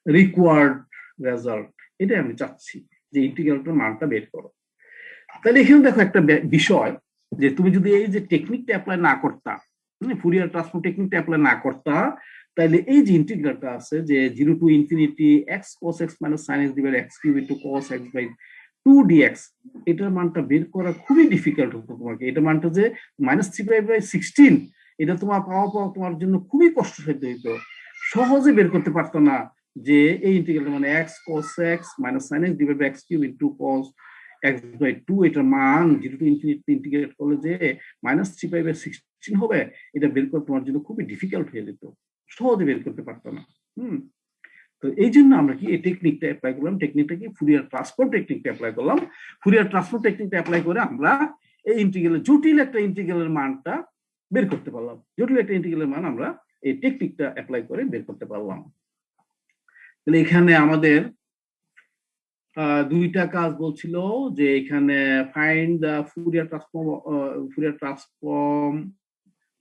রিকোয়ার্ড রেজাল্ট। এটাই আমি চাচ্ছি যে ইন্টিগ্রালটার মানটা বের করো। তাহলে এখানে দেখো একটা বিষয়, যে তুমি যদি এই যে টেকনিকটা অ্যাপ্লাই না করতা, ফুরিয়ার ট্রান্সফর্ম টেকনিকটা অ্যাপ্লাই না করতা, তাহলে এই যে ইন্টিগ্রালটা আছে, যে 0 to infinity x cos x minus sin x divided by x cube into cos x by 2 dx, এটার মানটা বের করা খুবই ডিফিকাল্ট হতো তোমাকে। এটা মানটা যে -3 pi by 16, এটা তোমার পাওয়া তোমার জন্য খুবই কষ্টসাধ্য হইতো, সহজে বের করতে পারতো না। যে এই ইন্টিগ্রাল মানে x cos x minus sin x divided by x cube into cos x by 2 এটার মান 0 to infinity ইন্টিগ্রেট করলে যে -3π/16 হবে, এটা বের করা তোমার জন্য খুবই ডিফিকাল্ট হয়ে যেত, সহজে বের করতে পারতো না। তো এই জন্য আমরা কি এই টেকনিকটা অ্যাপ্লাই করলাম, টেকনিকটা কি ফুরিয়ার ট্রান্সফর্ম টেকনিকটা অ্যাপ্লাই করলাম। ফুরিয়ার ট্রান্সফর্ম টেকনিকটা অ্যাপ্লাই করে আমরা এই ইন্টিগ্রালের জটিল একটা ইন্টিগ্রালের মানটা বের করতে পারলাম, জটিল একটা ইন্টিগ্রালের মান আমরা এই টেকনিকটা অ্যাপ্লাই করে বের করতে পারলাম। তাহলে এখানে আমাদের দুইটা কাজ বলছিল যে এখানে find the Fourier transform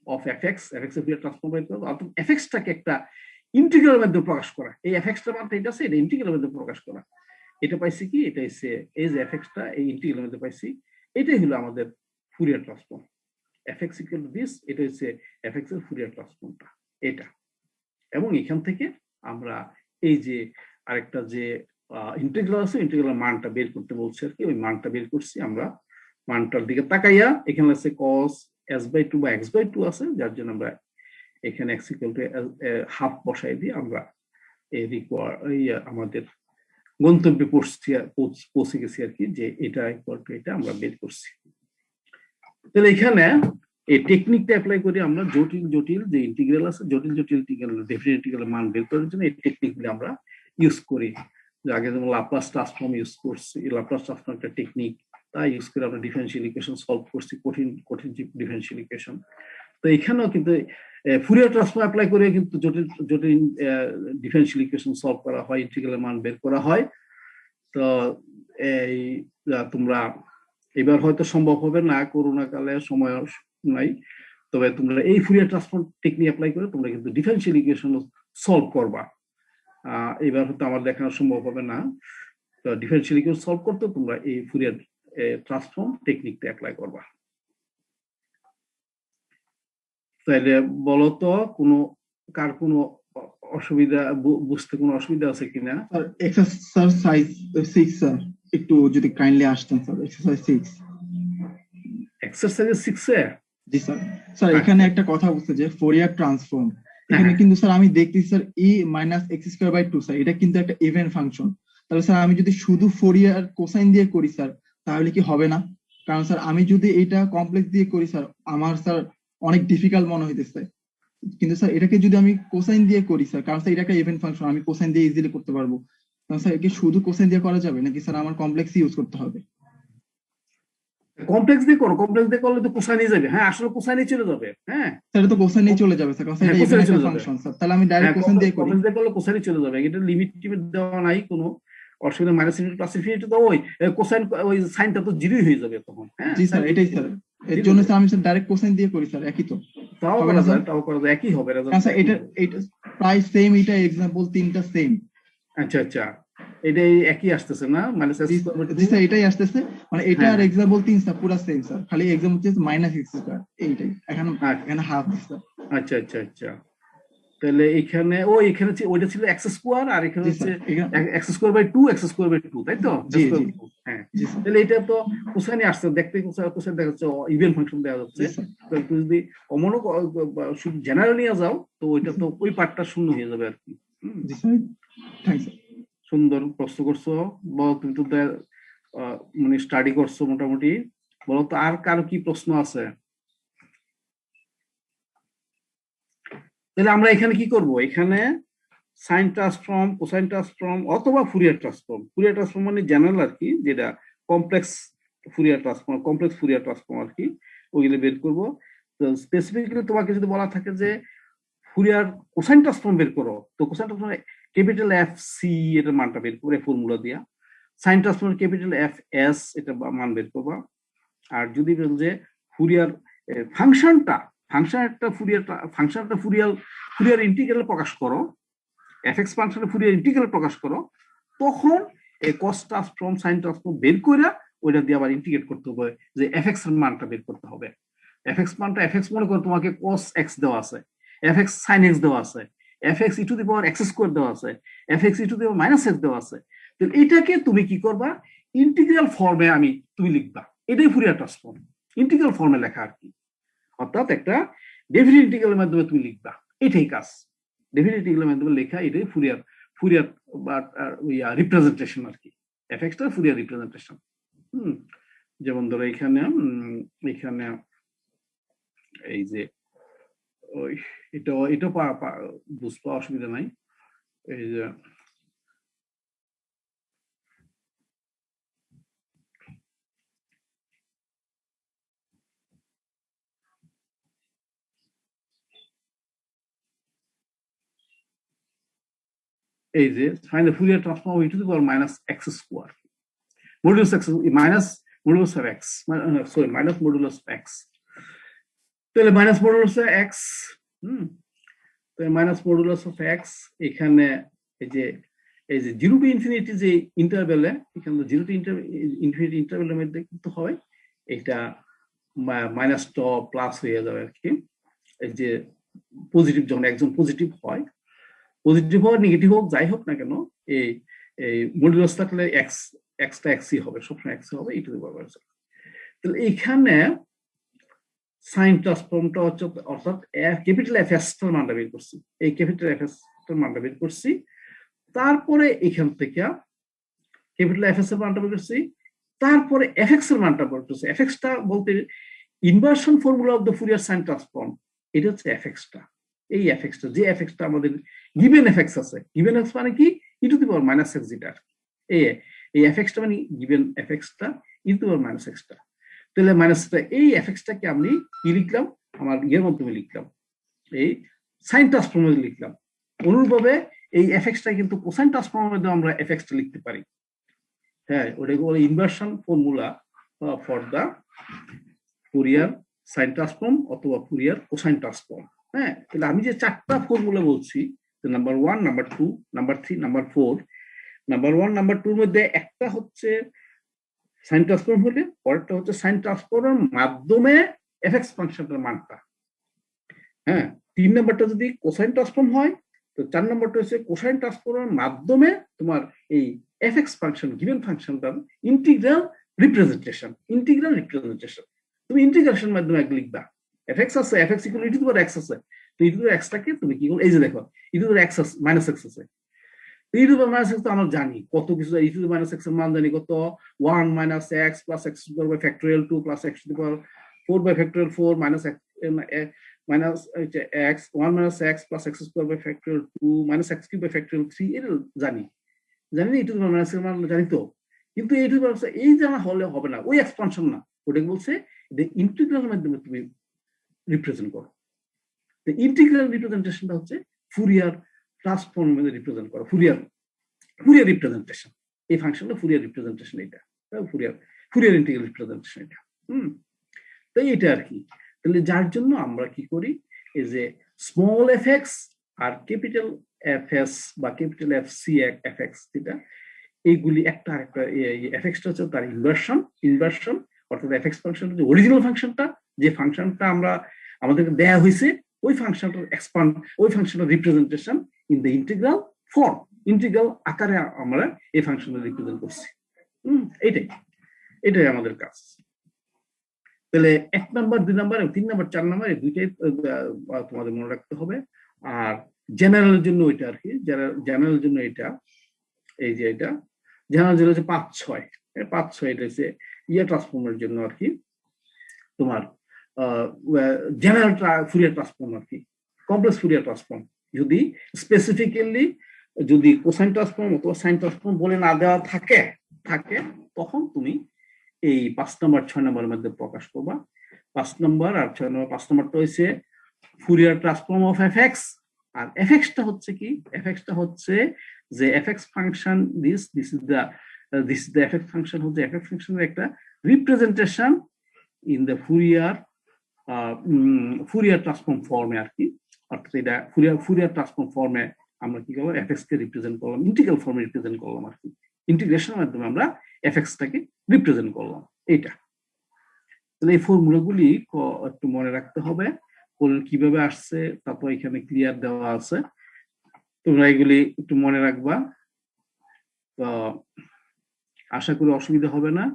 of f x এর ফুরিয়ার ট্রান্সফর্ম বের করব, অর্থাৎ এফএক্সটাকে একটা ইন্টিগ্রালের মাধ্যমে প্রকাশ করা। এই এফএক্সটার মানটা এটা আছে, এটা ইন্টিগ্রালের মাধ্যমে প্রকাশ করা। এটা পাইছি কি, এটা হচ্ছে এই যে এফএক্সটা এই ইন্টিগ্রালের মধ্যে পাইছি, এটাই হলো আমাদের Fourier transform. FX equal to this, এটা হচ্ছে এফএক্স এর ফুরিয়ার ট্রান্সফর্মটা এটা। এবং এখান থেকে আমরা এই যে আরেকটা যে ইন্টিগ্রাল আছে, ইন্টিগ্রালের মানটা বের করতে বলছে আর কি, ওই মানটা বের করছি আমরা। মানটার দিকে তাকাইয়া এখানে আছে cos s/2 বা x/2 আছে, যার জন্য আমরা এখানে x ইকুয়াল টু হাফ বসাই দিয়ে আমরা আমাদের গন্তব্যে পৌঁছে গেছি আর কি, যে এটা ইকুয়াল টু এটা আমরা বের করছি। তাহলে এখানে এই টেকনিকটা অ্যাপ্লাই করে আমরা জটিল জটিল যে ইন্টিগ্রাল আছে, জটিল জটিল ইন্টিগ্রাল ডেফিনিট ইন্টিগ্রাল মান বের করার জন্য এই টেকনিকগুলো আমরা ইউজ করি। আগে যেমন লাপ্লাস ট্রান্সফর্ম ইউজ করছি, লাপ্লাস ট্রান্সফর্ম একটা টেকনিক, তাই ইউজ করে আমরা ডিফারেনশিয়াল ইকুয়েশন সলভ করছি, কঠিন কঠিন ডিফারেনশিয়াল ইকুয়েশন। তো এখানেও কিন্তু ফুরিয়ার ট্রান্সফর্ম অ্যাপ্লাই করে কিন্তু জটিল জটিল ডিফারেনশিয়াল ইকুয়েশন সলভ করা হয়, ইন্টিগ্রালের মান বের করা হয়। তো এই তোমরা এবার হয়তো সম্ভব হবে না, করোনা কালে সময় নাই, তবে তোমরা এই ফুরিয়ার ট্রান্সফর্ম টেকনিক অ্যাপ্লাই করে তোমরা কিন্তু ডিফারেনশিয়াল ইকুয়েশন সলভ করবা। এবার হয়তো আমার দেখানো সম্ভব হবে না, তো ডিফারেনশিয়াল ইকুয়েশন সলভ করতে তোমরা এই ফুরিয়ার ট্রান্সফর্ম টেকনিকটা অ্যাপ্লাই করবা। তাহলে বলো তো কার কোনো অসুবিধা, বুঝতে কোনো অসুবিধা আছে কিনা? স্যার এক্সারসাইজ 6 স্যার একটু যদি কাইন্ডলি আসতেন স্যার, এক্সারসাইজ 6। এক্সারসাইজ 6 এ? জি স্যার। স্যার এখানে একটা কথা বলতে যে ফোরিয়ার ট্রান্সফর্ম, এখানে কিন্তু স্যার আমি দেখতেছি স্যার e-x²/2 স্যার, এটা কিন্তু একটা ইভেন ফাংশন। তাহলে স্যার আমি যদি শুধু ফোরিয়ার কোসাইন দিয়ে করি স্যার, তাহলে কি হবে না? কারণ স্যার আমি যদি এটা কমপ্লেক্স দিয়ে করি স্যার, আমার স্যার অনেক ডিফিকাল্ট মনে হইতেছে। কিন্তু স্যার এটাকে যদি আমি কোসাইন দিয়ে করি স্যার, কারণ স্যার এটা একটা ইভেন ফাংশন, আমি কোসাইন দিয়ে ইজিলি করতে পারবো। কারণ স্যার একে শুধু কোসাইন দিয়ে করা যাবে নাকি স্যার আমার কমপ্লেক্স ইউজ করতে হবে? কমপ্লেক্স দিয়ে করো, কমপ্লেক্স দিয়ে করলে তো কোসাইনই যাবে। হ্যাঁ, আসলে কোসাইনই চলে যাবে। হ্যাঁ স্যার এটা তো কোসাইনই চলে যাবে স্যার, কারণ স্যার এটা ইভেন একটা ফাংশন স্যার। তাহলে আমি ডাইরেক্ট কোসাইন দিয়ে করি। কমপ্লেক্স দিয়ে করলে কোসাইনই চলে যাবে, এটা লিমিট টিমিট দেওয়া নাই কোনো অসুবিধা। মাইনাস ইনফিনিটি প্লাস ইনফিনিটি তো ওই কোসাইন, ওই সাইনটা তো জিরোই হয়ে যাবে তখন। হ্যাঁ জি স্যার, এটাই স্যার। এর জন্য স্যার আমি স্যার ডাইরেক্ট কোসাইন দিয়ে করি স্যার, একই তো। তাও করা যায়, তাও করা যায়, একই হবে রেজাল্ট। স্যার এটা প্রায় সেম, এটা एग्जांपल তিনটা সেম। আচ্ছা আচ্ছা, এটাই একই আসতেছে না, মাইনাস জি স্যার এটাই আসতেছে, মানে এটা আর एग्जांपल 3 স্যার পুরো সেম স্যার, খালি एग्जांपल হচ্ছে -x², এইটাই এখানে হাফ স্যার। আচ্ছা আচ্ছা আচ্ছা, তাহলে এখানে এখানে ওইটা ছিল x² আর এখানে হচ্ছে x²/2 x²/2, তাই তো? হ্যাঁ, তাহলে এটা তো কোসাইনই আসছে, দেখতে কোসাইন দেখা যাচ্ছে, ইভেন ফাংশন দেখা যাচ্ছে। তো একটু যদি কমনও শুধু জেনারেল নিয়ে যাও, তো ওইটা তো ওই পার্টটা শূন্য হয়ে যাবে আর কি। জি স্যার, থ্যাঙ্কস। সুন্দর প্রশ্ন করছো, বলো তুমি তো মানে স্টাডি করছো মোটামুটি। বলো তো আর কারো কি প্রশ্ন আছে? তাহলে আমরা এখানে কি করব, এখানে সাইন ট্রান্সফর্ম, কোসাইন ট্রান্সফর্ম অথবা ফুরিয়ার ট্রান্সফর্ম। ফুরিয়ার ট্রান্সফর্ম মানে জেনারেল আর কি, যেটা কমপ্লেক্স ফুরিয়ার ট্রান্সফর্ম আর কি, ওইগুলো বের করব। তো স্পেসিফিকলি তোমাকে যদি বলা থাকে যে ফুরিয়ার কোসাইন ট্রান্সফর্ম বের করো, তো কোসাইন ট্রান্সফর্ম ক্যাপিটাল FC এটার মানটা বের করে ফর্মুলা দিয়া, সাইন ট্রান্সফর্ম ক্যাপিটাল FS এটা মান বের করবা। আর যদি বল যে ফুরিয়ার ফাংশনটা ফুরিয়ার ইন্টিগ্রাল প্রকাশ করো, fx ফাংশনের ফুরিয়ার ইন্টিগ্রাল প্রকাশ করো, তখন এই cos ট্রান্সফর্ম সাইন ট্রান্সফর্ম বের করে ওইটা দিয়ে আবার ইন্টিগ্রেট করতে হবে, যে fx এর মানটা বের করতে হবে। fx মানটা, fx মনে করো তোমাকে cos x দেওয়া আছে, fx sin x দেওয়া আছে, fx e⁻x² দেওয়া আছে, fx e⁻−x দেওয়া আছে। তো এটাকে তুমি কি করবা, ইন্টিগ্রাল ফর্মে তুমি লিখবা। এটাই ফুরিয়ার ট্রান্সফর্ম, ইন্টিগ্রাল ফর্মে লেখা আর কি, অর্থাৎ একটা ডেফিনিট ইন্টিগ্রালের মাধ্যমে তুমি লিখবা, এটাই কাজ। ডেফিনিট ইন্টিগ্রালের মাধ্যমে লেখা, এটাই ফুরিয়ার ফুরিয়ার বা রিপ্রেজেন্টেশন আর কি, এফএক্সটা ফুরিয়ার রিপ্রেজেন্টেশন। যেমন ধরো এখানে এই যে ওই এটা বুঝতে অসুবিধা নাই। এই যে find the Fourier transform of e to the power minus x square modulus x minus modulus of x minus modulus of x, তাহলে minus modulus of x, minus modulus of x এখানে এই যে 0 টু ইনফিনিটি যে ইন্টারভ্যালে, এখানে 0 to infinity ইন্টারভ্যালের মধ্যে কিন্তু হয় এটা মাইনাস ট প্লাস হয়ে যাবে আর কি। এই যে পজিটিভ, যখন একজন পজিটিভ হয়, পজিটিভ হোক নেগেটিভ হোক যাই হোক না কেন, এই মডুলাস থাকলে এক্সটা এক্সই হবে, সবসময় এক্স হবে, ই টু দি পাওয়ার। তাহলে এখানে সাইন ট্রান্সফর্মটা হচ্ছে অর্থাৎ ক্যাপিটাল এফএস এর মানটা বের করছি, এই ক্যাপিটাল এফএস এর মানটা বের করছি, তারপরে এখান থেকে ক্যাপিটাল এফএস এর মানটা বের করছি, তারপরে এফএক্স এর মানটা বের করছি। এফএক্সটা বলতে inversion formula of the Fourier sine transform, এটা হচ্ছে এফএক্সটা। এই এফএক্সটা, যে এফএক্সটা আমাদের গিভেন এফএক্স আছে, গিভেন এফএক্স মানে কি e to the power minus x, যেটা এই এফএক্সটা মানে গিভেন এফএক্সটা e to the power minus এক্সটা। তাহলে মাইনাসটা, এই এফএক্সটাকে আমি কি লিখলাম, আমার ইয়ের মাধ্যমে লিখলাম, এই সাইন ট্রান্সফর্মে লিখলাম। অনুরূপভাবে এই এফএক্সটা কিন্তু কোসাইন ট্রান্সফর্মের মধ্যে আমরা এফএক্সটা লিখতে পারি। হ্যাঁ, ওটাকে বলে inversion formula for the Fourier sine transform অথবা ফুরিয়ার কোসাইন ট্রান্সফর্ম। হ্যাঁ, তাহলে আমি যে 4টা ফর্মুলা বলছি, number 1, number 2, number 3, number 4, number 1, number 2 এর মধ্যে একটা হচ্ছে সাইন ট্রান্সফর্ম হলে, পরেরটা হচ্ছে সাইন ট্রান্সফর্মের মাধ্যমে এফএক্স ফাংশনটার মানটা। হ্যাঁ, 3 নাম্বারটা যদি কোসাইন ট্রান্সফর্ম হয়, তো 4 নাম্বারটা হচ্ছে কোসাইন ট্রান্সফর্মের মাধ্যমে তোমার এই এফএক্স ফাংশন, গিভেন ফাংশনটার ইন্টিগ্রাল রিপ্রেজেন্টেশন। তুমি ইন্টিগ্রেশন মাধ্যমে এক লিখবা, এফএক্স আছে, f x equal e to the power x আছে, তো ই টু দি পাওয়ার এক্সটাকে তুমি কি করো, এই যে দেখো e to the power x minus x আছে, e to the power minus x তো আমরা জানি কত কিছু, e to the minus x এর মান জানি কত, 1 minus x plus x to the power factorial 2 plus x to the power 4 by factorial 4 minus minus x 1 minus x plus x square by factorial 2 minus x cube by factorial 3, এটা জানি ই to the power minus এর মান জানি তো। কিন্তু এই two the পাওয়ার এই জানা হলে হবে না, ওই এক্সপানশন না, ওটাকে বলছে যে ইন্টিগ্রালের মাধ্যমে তুমি রিপ্রেজেন্ট করো। তো ইন্টিগ্রাল রিপ্রেজেন্টেশনটা হচ্ছে ফুরিয়ার ট্রান্সফর্মের মধ্যে রিপ্রেজেন্ট করো, ফুরিয়ার রিপ্রেজেন্টেশন। এই ফাংশনটা ফুরিয়ার রিপ্রেজেন্টেশন, এটা ফুরিয়ার ইন্টিগ্রাল রিপ্রেজেন্টেশন এটা। তো এটা আর কি। তাহলে যার জন্য আমরা কি করি, এই যে স্মল এফএক্স আর ক্যাপিটাল এফএস বা ক্যাপিটাল এফসি এফএক্স, যেটা এইগুলি একটা আরেকটা, এফএক্সটা হচ্ছে তার ইনভার্সন, অর্থাৎ এফএক্স ফাংশনটা যে অরিজিনাল ফাংশনটা, যে ফাংশনটা আমাদেরকে দেয়া হয়েছে, ওই ফাংশনটার এক্সপান্ড, ওই ফাংশনের representation in the integral form, integral আকারে আমরা এই ফাংশনের রিপ্রেজেন্ট করছি। এটাই আমাদের কাজ। তাহলে 1 নাম্বার 2 নাম্বার 3 নাম্বার 4 নাম্বার এই দুইটাই তোমাদের মনে রাখতে হবে। আর জেনারেলের জন্য ওইটা আর কি, জেনারেলের জন্য এটা, এই যে এটা জেনারেল জন্য হচ্ছে 5-6, 5-6 এটা হচ্ছে ইয়ে ট্রান্সফর্মের জন্য আর কি, তোমার জেনারেল ফুরিয়ার ট্রান্সফর্ম আর কি, কমপ্লেক্স ফুরিয়ার ট্রান্সফর্ম। যদি স্পেসিফিক্যালি যদি কোসাইন ট্রান্সফর্ম অথবা সাইন ট্রান্সফর্ম বলে না দেওয়া থাকে তখন তুমি এই 5 নাম্বার 6 নাম্বারের মধ্যে প্রকাশ করবা। 5 নাম্বার আর 6 নাম্বার, 5 নাম্বারটা হচ্ছে ফুরিয়ার ট্রান্সফর্ম অফ এফএক্স, আর এফএক্সটা হচ্ছে কি, এফএক্সটা হচ্ছে যে FX function, this is the FX function হচ্ছে এফএক্স ফাংশনের একটা representation in the Fourier transform ফর্মে আর কি। অর্থাৎ এটা ফুরিয়ার ট্রান্সফর্ম ফর্মে আমরা কি করলাম, এফএক্স কে রিপ্রেজেন্ট করলাম, ইন্টিগ্রাল ফর্মে রিপ্রেজেন্ট করলাম আর কি, ইন্টিগ্রেশনের মাধ্যমে আমরা এফএক্সটাকে রিপ্রেজেন্ট করলাম। এইটা তাহলে এই ফর্মুলাগুলি একটু মনে রাখতে হবে, কিভাবে আসছে তারপর এখানে ক্লিয়ার দেওয়া আছে, তোমরা এগুলি একটু মনে রাখবা। তো আশা করি অসুবিধা হবে না।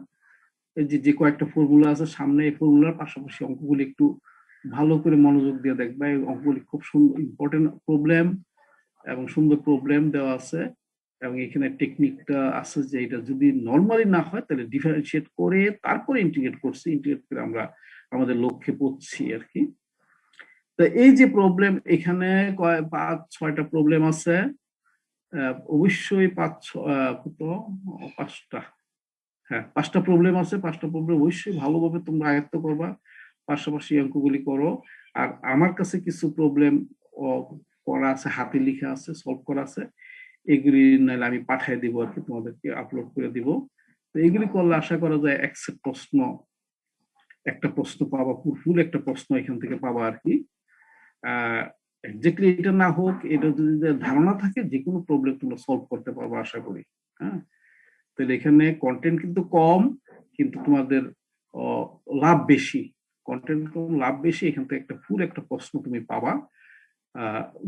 যে কয়েকটা ফর্মুলা আছে সামনে, এই ফর্মুলার পাশাপাশি অঙ্কগুলি একটু ভালো করে মনোযোগ দিয়ে দেখবা। এই অঙ্কগুলি খুব সুন্দর, ইম্পর্টেন্ট প্রবলেম, এবং সুন্দর প্রবলেম দেওয়া আছে, এবং এখানে টেকনিকটা আছে যে এটা যদি নর্মালি না হয় তাহলে ডিফারেন্সিয়েট করে তারপরে ইন্টিগ্রেট করছি, ইন্টিগ্রেট করে আমরা আমাদের লক্ষ্যে পৌঁছছি আর কি। তো এই যে প্রবলেম এখানে 5-6টা প্রবলেম আছে, অবশ্যই 5টা, হ্যাঁ 5টা প্রবলেম আছে, 5টা প্রবলেম অবশ্যই ভালোভাবে তোমরা আয়ত্ত করবা, পাশাপাশি অঙ্কগুলি করো। আর আমার কাছে কিছু প্রবলেম করা আছে, হাতে লেখা আছে, সলভ করা আছে, এগুলি নাহলে আমি পাঠিয়ে দিব আর কি, তোমাদেরকে আপলোড করে দিব। তো এগুলি করলে আশা করা যায় একটা প্রশ্ন পাবা, ফুল একটা প্রশ্ন এখান থেকে পাবা আর কি। এক্স্যাক্টলি এটা না হোক, এটা যদি ধারণা থাকে যে কোনো প্রবলেম তোমরা সলভ করতে পারবো আশা করি। হ্যাঁ, তাহলে এখানে কন্টেন্ট কিন্তু কম, কিন্তু তোমাদের লাভ বেশি। কন্টেন্ট কম, লাভ বেশি, এখান থেকে ফুল একটা প্রশ্ন তুমি পাবা,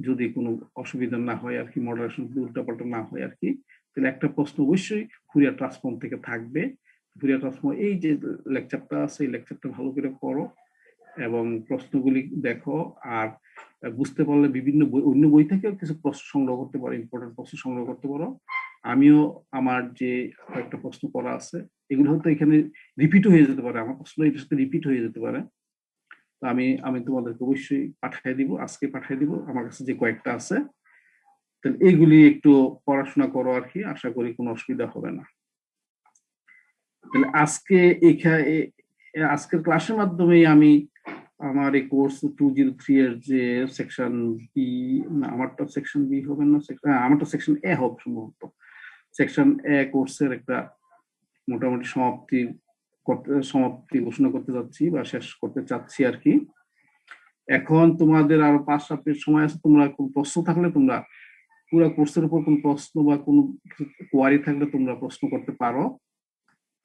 যদি কোনো অসুবিধা না হয় আর কি, মডারেশন উল্টাপাল্টা না হয় আর কি। তাহলে একটা প্রশ্ন অবশ্যই ফুরিয়ার ট্রান্সফর্ম থেকে থাকবে। ফুরিয়ার ট্রান্সফর্ম এই যে লেকচারটা আছে, এই লেকচারটা ভালো করে পড়ো এবং প্রশ্নগুলি দেখো। আর বুঝতে পারলে বিভিন্ন বই, অন্য বই থেকেও কিছু প্রশ্ন সংগ্রহ করতে পারো, ইম্পর্টেন্ট প্রশ্ন সংগ্রহ করতে পারো। আমিও আমার যে কয়েকটা প্রশ্ন করা আছে এগুলো হয়তো এখানে রিপিট হয়ে যেতে পারে, আমার প্রশ্ন এটার সাথে রিপিট হয়ে যেতে পারে। আমি তোমাদেরকে অবশ্যই পাঠিয়ে দিব, আজকে পাঠিয়ে দিব আমার কাছে যে কয়েকটা আছে। তাহলে এইগুলি একটু পড়াশোনা করো আর কি, আশা করি কোনো অসুবিধা হবে না। তাহলে আজকের ক্লাসের মাধ্যমে আমি আমার এই কোর্স 203 এর যে সেকশন বি, না আমারটা সেকশন বি হবে না, আমারটা সেকশন এ হবে সম্ভবত, সেকশন এ কোর্সের একটা মোটামুটি সমাপ্তি ঘোষণা করতে যাচ্ছি বা শেষ করতে চাচ্ছি আর কি। এখন তোমাদের আরো 5 সপ্তাহের সময় আছে, তোমরা কোন প্রশ্ন থাকলে তোমরা পুরো কোর্সের উপর কোন প্রশ্ন বা কোন কোয়ারি থাকলে তোমরা প্রশ্ন করতে পারো।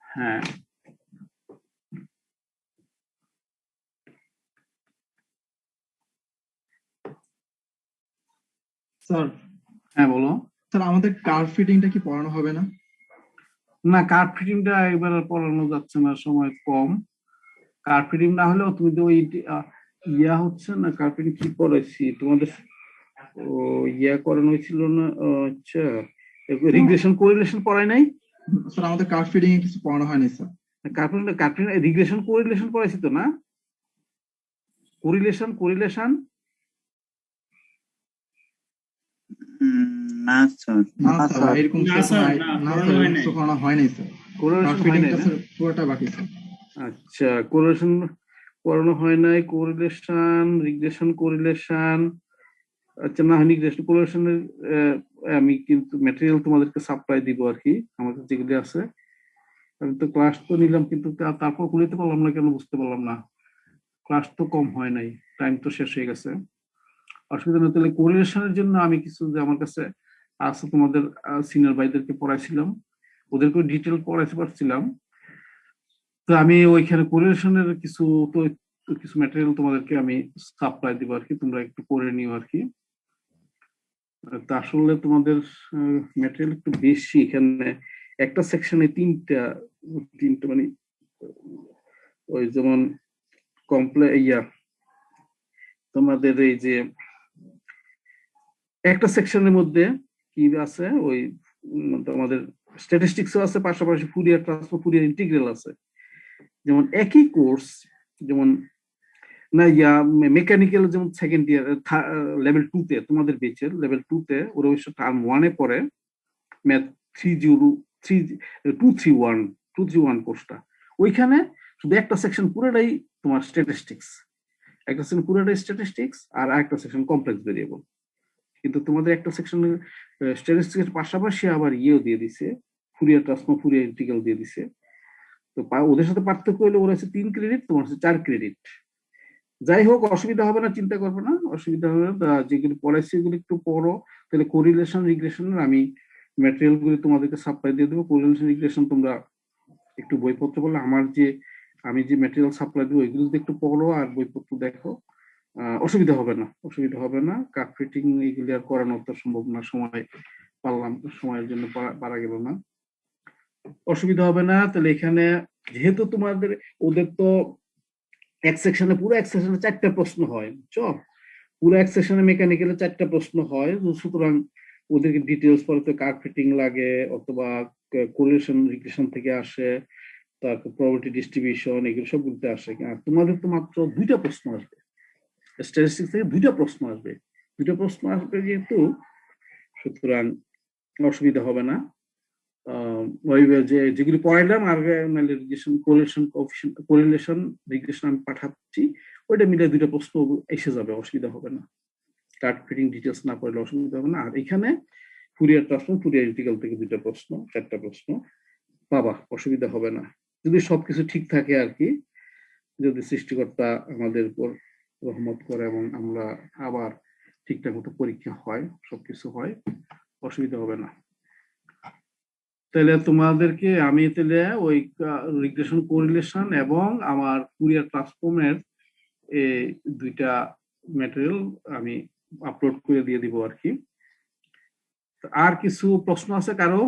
হ্যাঁ, স্যার। হ্যাঁ বলো। স্যার আমাদের কার্ভ ফিটিংটা কি পড়ানো হবে না? না, কার্ভ ফিটিংটা একবার পড়ানো যাচ্ছে না, সময় কম। কার্ভ ফিটিং না হলেও তুমি তো ওই ইয়া হচ্ছে না, কার্ভ ফিটিং কি পড়াইছি তোমাদের, ও ইয়া করানো হয়েছিল না? আচ্ছা, রিগ্রেশন কোরিলেশন পড়াই নাই? স্যার আমাদের কার্ভ ফিটিং এ কিছু পড়ানো হয়নি sir. Curve fitting regression correlation পড়াইছি তো না? কোরিলেশন না স্যার, না স্যার, এরকম না স্যার, না, না পড়ানো স্যার, হয় নাই। কিছু পড়ানো হয়নি স্যার। কার্ভ কোরিলেশন হয় ফিটিংটা নাই না? স্যার পুরোটা বাকি স্যার। আচ্ছা, কোরিলেশন পড়ানো হয় নাই, কোরিলেশন, রিগ্রেশন, কোরিলেশন। আচ্ছা, না রিগ্রেশন কোরিলেশনের আমি কিন্তু ম্যাটেরিয়াল তোমাদেরকে সাপ্লাই দিব আর কি, আমাদের যেগুলি আছে। আমি তো ক্লাস তো নিলাম, কিন্তু তারপর খুলিতে পারলাম না কেন বুঝতে পারলাম না। ক্লাস তো কম হয় নাই, টাইম তো শেষ হয়ে গেছে, অসুবিধা নেই। তাহলে কোরিলেশনের জন্য আমি কিছু যে আমার কাছে আছে, তোমাদের সিনিয়র ভাইদেরকে পড়াইছিলাম, ওদেরকে ডিটেল পড়াইতে পারছিলাম। তো আমি ওইখানে কোরিলেশনের কিছু ম্যাটেরিয়াল তোমাদেরকে আমি সাপ্লাই দিব আর কি, তোমরা একটু পড়ে নিও আর কি। তা আসলে তোমাদের ম্যাটেরিয়াল একটু বেশি, এখানে একটা সেকশনে তিনটা মানে ওই যেমন তোমাদের এই যে একটা সেকশনের মধ্যে কি আছে, ওই তোমাদের স্ট্যাটিস্টিক্সও আছে, পাশাপাশি ফুরিয়ার ট্রান্সফর্ম, ফুরিয়ার ইন্টিগ্রাল আছে। যেমন একই কোর্স, যেমন না মেকানিক্যাল, যেমন সেকেন্ড ইয়ার লেভেল 2 তে, তোমাদের বেচের লেভেল 2 তে ওরা অবশ্য টার্ম 1 এ পড়ে ম্যাথ 231 কোর্সটা। ওইখানে শুধু একটা সেকশন পুরোটাই তোমার স্ট্যাটিস্টিক্স, একটা সেকশন পুরোটাই স্ট্যাটিস্টিক্স, আর একটা সেকশন কমপ্লেক্স ভেরিয়েবল। কিন্তু তোমাদের একটা সেকশনের স্ট্যাটিস্টিক্সের পাশাপাশি আবার ইয়েও দিয়ে দিছে, ফুরিয়ার ট্রান্সফর্ম, ফুরিয়ার ইন্টিগ্রাল দিয়ে দিছে। তো ওদের সাথে পার্থক্য হলো ওরা হচ্ছে 3 ক্রেডিট, তোমার হচ্ছে 4 ক্রেডিট। যাই হোক, অসুবিধা হবে না, চিন্তা করবে না, অসুবিধা হবে না। যেগুলো পড়াইছি এগুলো একটু পড়ো। তাহলে কোরিলেশন, রিগ্রেশনের আমি ম্যাটেরিয়াল গুলো তোমাদেরকে সাপ্লাই দিয়ে দেবো। কোরিলেশন, রিগ্রেশন তোমরা একটু বইপত্র বললে, আমি যে ম্যাটেরিয়াল সাপ্লাই দেবো এগুলো যদি একটু পড়ো আর বইপত্র দেখো, অসুবিধা হবে না। কার্ভ ফিটিং এগুলি আর করানো তো সম্ভব না, সময়ের জন্য পারা গেল না, অসুবিধা হবে না। তাহলে এখানে যেহেতু ওদের তো এক সেকশনে 4টা প্রশ্ন হয়, বুঝছো? পুরো এক সেশনে মেকানিক্যালে 4টা প্রশ্ন হয়, সুতরাং ওদেরকে ডিটেলস পড়তে কার্ড ফিটিং লাগে অথবা কোরিলেশন রিগ্রেশন থেকে আসে, তারপর প্রবাবিলিটি ডিস্ট্রিবিউশন, এগুলো সব বলতে আসে। আর তোমাদের তো মাত্র 2টা প্রশ্ন আসবে, স্ট্যাটিস্টিক্স থেকে 2টা প্রশ্ন আসবে, 2টা প্রশ্ন আসবে যেহেতু, সুতরাং অসুবিধা হবে না। ওই যেগুলি পড়াইলাম আর কোরিলেশন রিগ্রেশন আমি পাঠাচ্ছি, ওইটা মিলে 2টা প্রশ্ন এসে যাবে, অসুবিধা হবে না। কার্ড ফিটিং ডিটেলস না পড়লে অসুবিধা হবে না। আর এখানে ফুরিয়ার ট্রান্সফর্ম, ফুরিয়ার ইন্টিগ্রাল থেকে 2টা প্রশ্ন, 4টা প্রশ্ন পাবা, অসুবিধা হবে না যদি সবকিছু ঠিক থাকে আর কি, যদি সৃষ্টিকর্তা আমাদের উপর রহমত করে এবং আমরা আবার ঠিকঠাক মতো পরীক্ষা হয়, সবকিছু হয়, অসুবিধা হবে না। তাহলে তোমাদেরকে আমি তাহলে ওই রিগ্রেশন কোরিলেশন এবং আমার ফুরিয়ার ট্রান্সফর্মের এই 2টা ম্যাটেরিয়াল আমি আপলোড করে দিয়ে দিব আর কি। আর কিছু প্রশ্ন আছে কারো?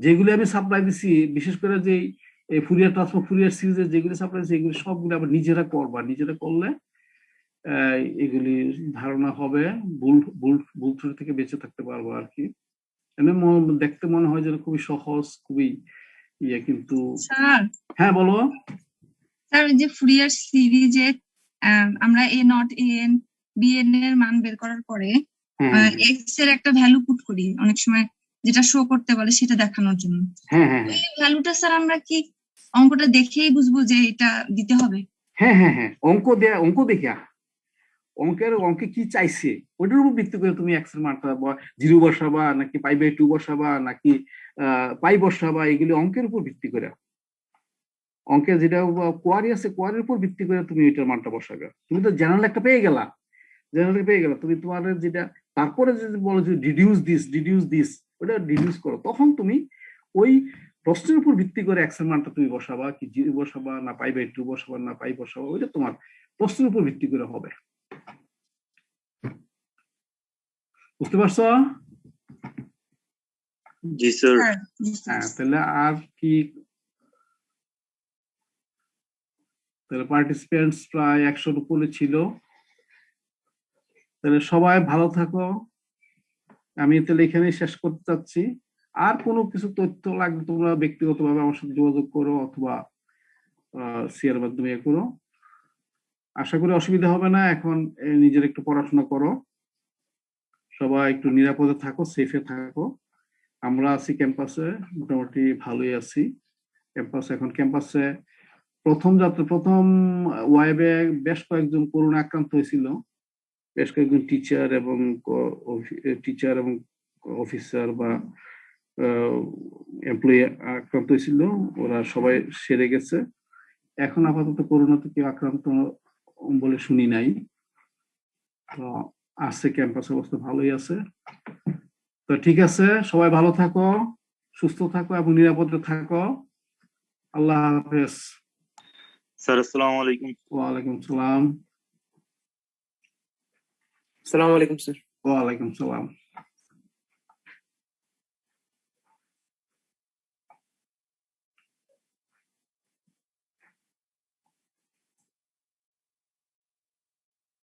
যেগুলি আমি সাপ্লাই দিছি, বিশেষ করে যে ফুরিয়ার ট্রান্সফর্ম, ফুরিয়ার সিরিজের যেগুলি সাপ্লাই দিচ্ছি, এগুলি সবগুলো আবার নিজেরা করবা, নিজেরা করলে এগুলি ধারণা হবে, ভুল ভুল ভুল ত্রুটি থেকে বেঁচে থাকতে পারবো আর কি। দেখতে মনে হয় যেন খুবই সহজ, খুবই ইয়ে, কিন্তু স্যার, হ্যাঁ বলো। স্যার ওই যে ফুরিয়ার সিরিজে আমরা a naught a n b n এর মান বের করার পরে হ্যাঁ এক্স এর একটা ভ্যালু পুট করি অনেক সময়, যেটা শো করতে বলে সেটা দেখানোর জন্য। হ্যাঁ হ্যাঁ এই ভ্যালুটা স্যার আমরা কি অঙ্কটা দেখেই বুঝবো যে এটা দিতে হবে? হ্যাঁ হ্যাঁ হ্যাঁ অঙ্ক দেয়া, অঙ্ক দেখিয়া অঙ্কে কি চাইছে ওইটার উপর ভিত্তি করে তুমি এক্স এর মানটা 0 বসাবা নাকি π/2 বসাবা নাকি পাই বসাবা, এগুলি অঙ্কের উপর ভিত্তি করে, অঙ্কের যেটা কোয়ারি আছে কোয়ারির উপর ভিত্তি করে তুমি এটার মানটা বসাবে। তুমি তো জেনারেল একটা পেয়ে গেলা, তুমি তোমার যেটা তারপরে যদি বলো যে ডিডিউস দিস ওটা ডিডিউস করো, তখন তুমি ওই প্রশ্নের উপর ভিত্তি করে এক্স এর মানটা তুমি বসাবা, কি 0 বসাবা না π/2 বসাবা না পাই বসাবা, ওইটা তোমার প্রশ্নের উপর ভিত্তি করে হবে। বুঝতে পারছো? জি স্যার। হ্যাঁ, তাহলে আর কি, তাহলে পার্টিসিপেন্টস প্রায় 100-র উপরে ছিল। তাহলে সবাই ভালো থাকো, আমি তাহলে এখানেই শেষ করতে চাচ্ছি। আর কোনো কিছু তথ্য লাগবে তোমরা ব্যক্তিগতভাবে আমার সাথে যোগাযোগ করো অথবা সিয়ার মাধ্যমে করো। আশা করি অসুবিধা হবে না। এখন নিজের একটু পড়াশোনা করো, সবাই একটু নিরাপদে থাকো, সেফে থাকো। আমরা আছি ক্যাম্পাসে, মোটামুটি ভালোই আছি ক্যাম্পাসে। এখন ক্যাম্পাসে প্রথম ওয়েবে বেশ কয়েকজন করোনা আক্রান্ত হয়েছিল, বেশ কয়েকজন টিচার এবং অফিসার বা এমপ্লয়ি আক্রান্ত হয়েছিল, ওরা সবাই সেরে গেছে। এখন আপাতত করোনাতে কেউ আক্রান্ত বলে শুনি নাই। তো আছে, ক্যাম্পাস অবস্থা ভালোই আছে। তো ঠিক আছে, সবাই ভালো থাকো, সুস্থ থাকো এবং নিরাপদে থাকো। আল্লাহ হাফেজ। স্যার আসসালামু আলাইকুম। ওয়ালাইকুম সালাম। আসসালামু আলাইকুম স্যার। ওয়ালাইকুম সালাম।